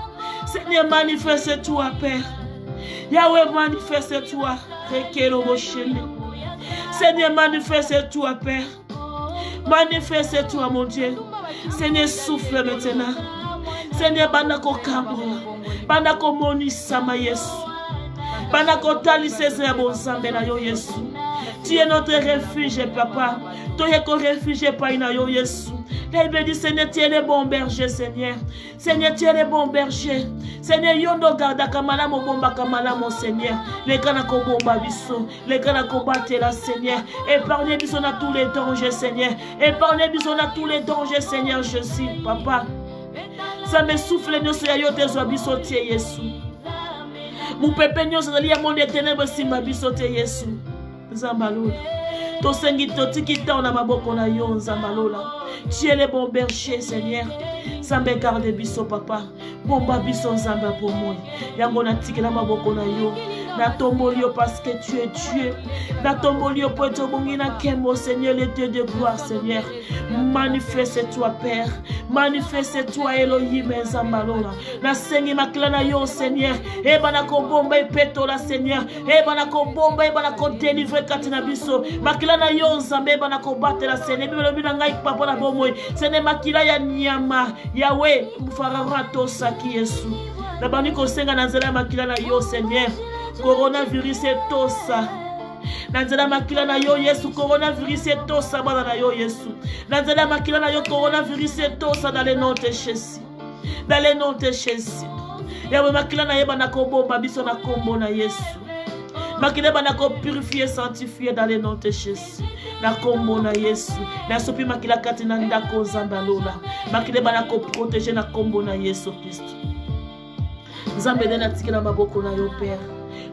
Seigneur, manifeste-toi, Père. Yahweh, manifeste-toi. Reke lobo Shene. Seigneur, manifeste-toi, Père. Manifeste-toi, mon Dieu. Seigneur, souffle maintenant. Seigneur, bandako kamola. Bandako moni sama Yesu. Bandako tali sese bon zambe na yo Yesu. Tu es notre refuge, Papa. Tu es qu'on refuge pas na yo Yesu. David dit, Seigneur, tu es le bon berger, Seigneur. Seigneur, tu es le bon berger. Seigneur, yondo garda kamala mo bomba kamala mon Seigneur. Les kana ko bomba biso, les kana ko batela Seigneur. Épargnez biso na tous les dangers, Seigneur. Épargnez biso na tous les dangers, Seigneur Jésus, Papa. Ça me souffle nous sur yo tezo biso tie Yesu. Mon pépé nous sur li monde ténèbres simba biso tie Yesu. Zambalola. To sengi to tikita na maboko na yo Zambalola. Tu es le bon berger, Seigneur. Zambe garde biso, Papa. Bomba biso Zamba pour moi. Yango na tiki na maboko na yo. Na tombolio parce que tu es Dieu. Na tombolio pour te bongi na kemo, Seigneur, le Dieu de gloire, Seigneur. Manifeste-toi, Père. Manifeste-toi, Elohim, Zambalola. Na sengi makla na yo, Seigneur. Eba na ko bomba peto la, Seigneur. Eba na ko bomba, eba na ko délivrer katina biso. Makla na yo, Zambe, eba na ko batela, Seigneur. Bibelo bina ngai papa na bomoy. Seigneur, makila ya nyama. Yahweh, mfarara tosa ki Yesu. Na bani ko senga na nzela makila na yo, Seigneur. Coronavirus et tosa. Nanzela makila na yo Yesu coronavirus et tout ça na yo Yesu. Nanzela makila na yo coronavirus et tout ça dans le nom de Jésus. Dans le nom de Jésus. Yawe makila na yeba na kobomba biso na kombo na Yesu. Makila ba na ko purifier sanctifier dans le nom de Jésus. Na kombo na Yesu. Na sopi makila kati na ndako zambalola. Makila ba na ko protéger na kombo na Yesu Christ. Nzambe na tika na maboko na yo Père.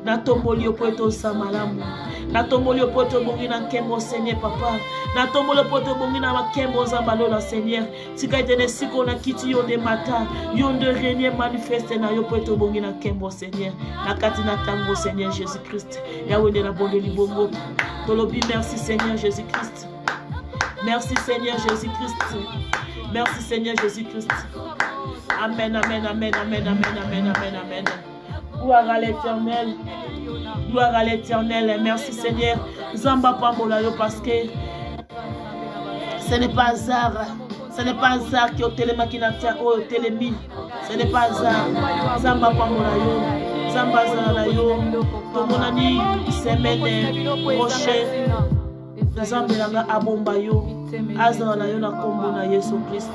Na tomboli yo poto samalamu. Na tomboli yo poto bongi na kembo Seigneur papa. Na tomboli yo poto bongi na makembo zambalola Seigneur. Tika itene siko na kiti yo de mata. Yo de renier manifeste na yo poto bongi na kembo Seigneur. Na kati na tango Seigneur Jésus Christ. Yawe de la bonde libongo. Tolobi merci Seigneur Jésus Christ. Merci Seigneur Jésus Christ. Merci Seigneur Jésus Christ. Amen, amen, amen, amen, amen, amen, amen, amen. Gloire à l'Éternel. Gloire à l'Éternel. Merci Seigneur. Zamba pambola yo parce que ce n'est pas hasard. Ce n'est pas hasard qui est au télémaquinateur ou au télémi. Ce n'est pas hasard. Zamba pambola yo. Zamba zala yo. Tomonani semaine prochaine. Zamba langa abomba yo. Azala yo na kombo na Yesu Christ.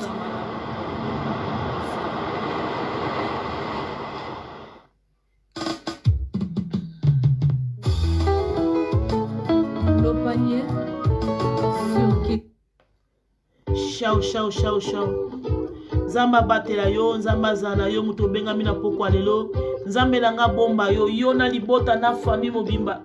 Ciao, ciao, ciao, ciao. Zamba batela yo, Zamba zala yo, muto benga mina pokwa lelo. Nzambe langa bomba yo, yo na libota na famille mobimba.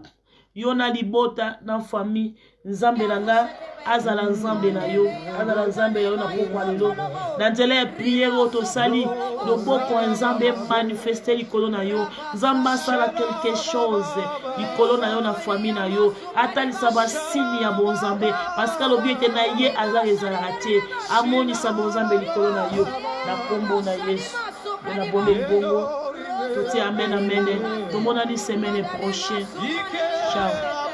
Yo na libota na famille. Nzambe langa azala nzambe na yo. Azala nzambe yo na pokwa lelo. Nanzele prière otosali. Loboko nzambe manifester likolo na yo. Nzamba sala quelque chose. Likolo na yo na famille na yo. Atali saba sini ya bonzambe. Parce que lobi ete na ye azala ezalate. Amoni sa bonzambe likolo na yo. Na kombo na Yesu. Na bonne libongo. Tout amen, amen. Tout le monde a dit semaine prochaine. Ciao.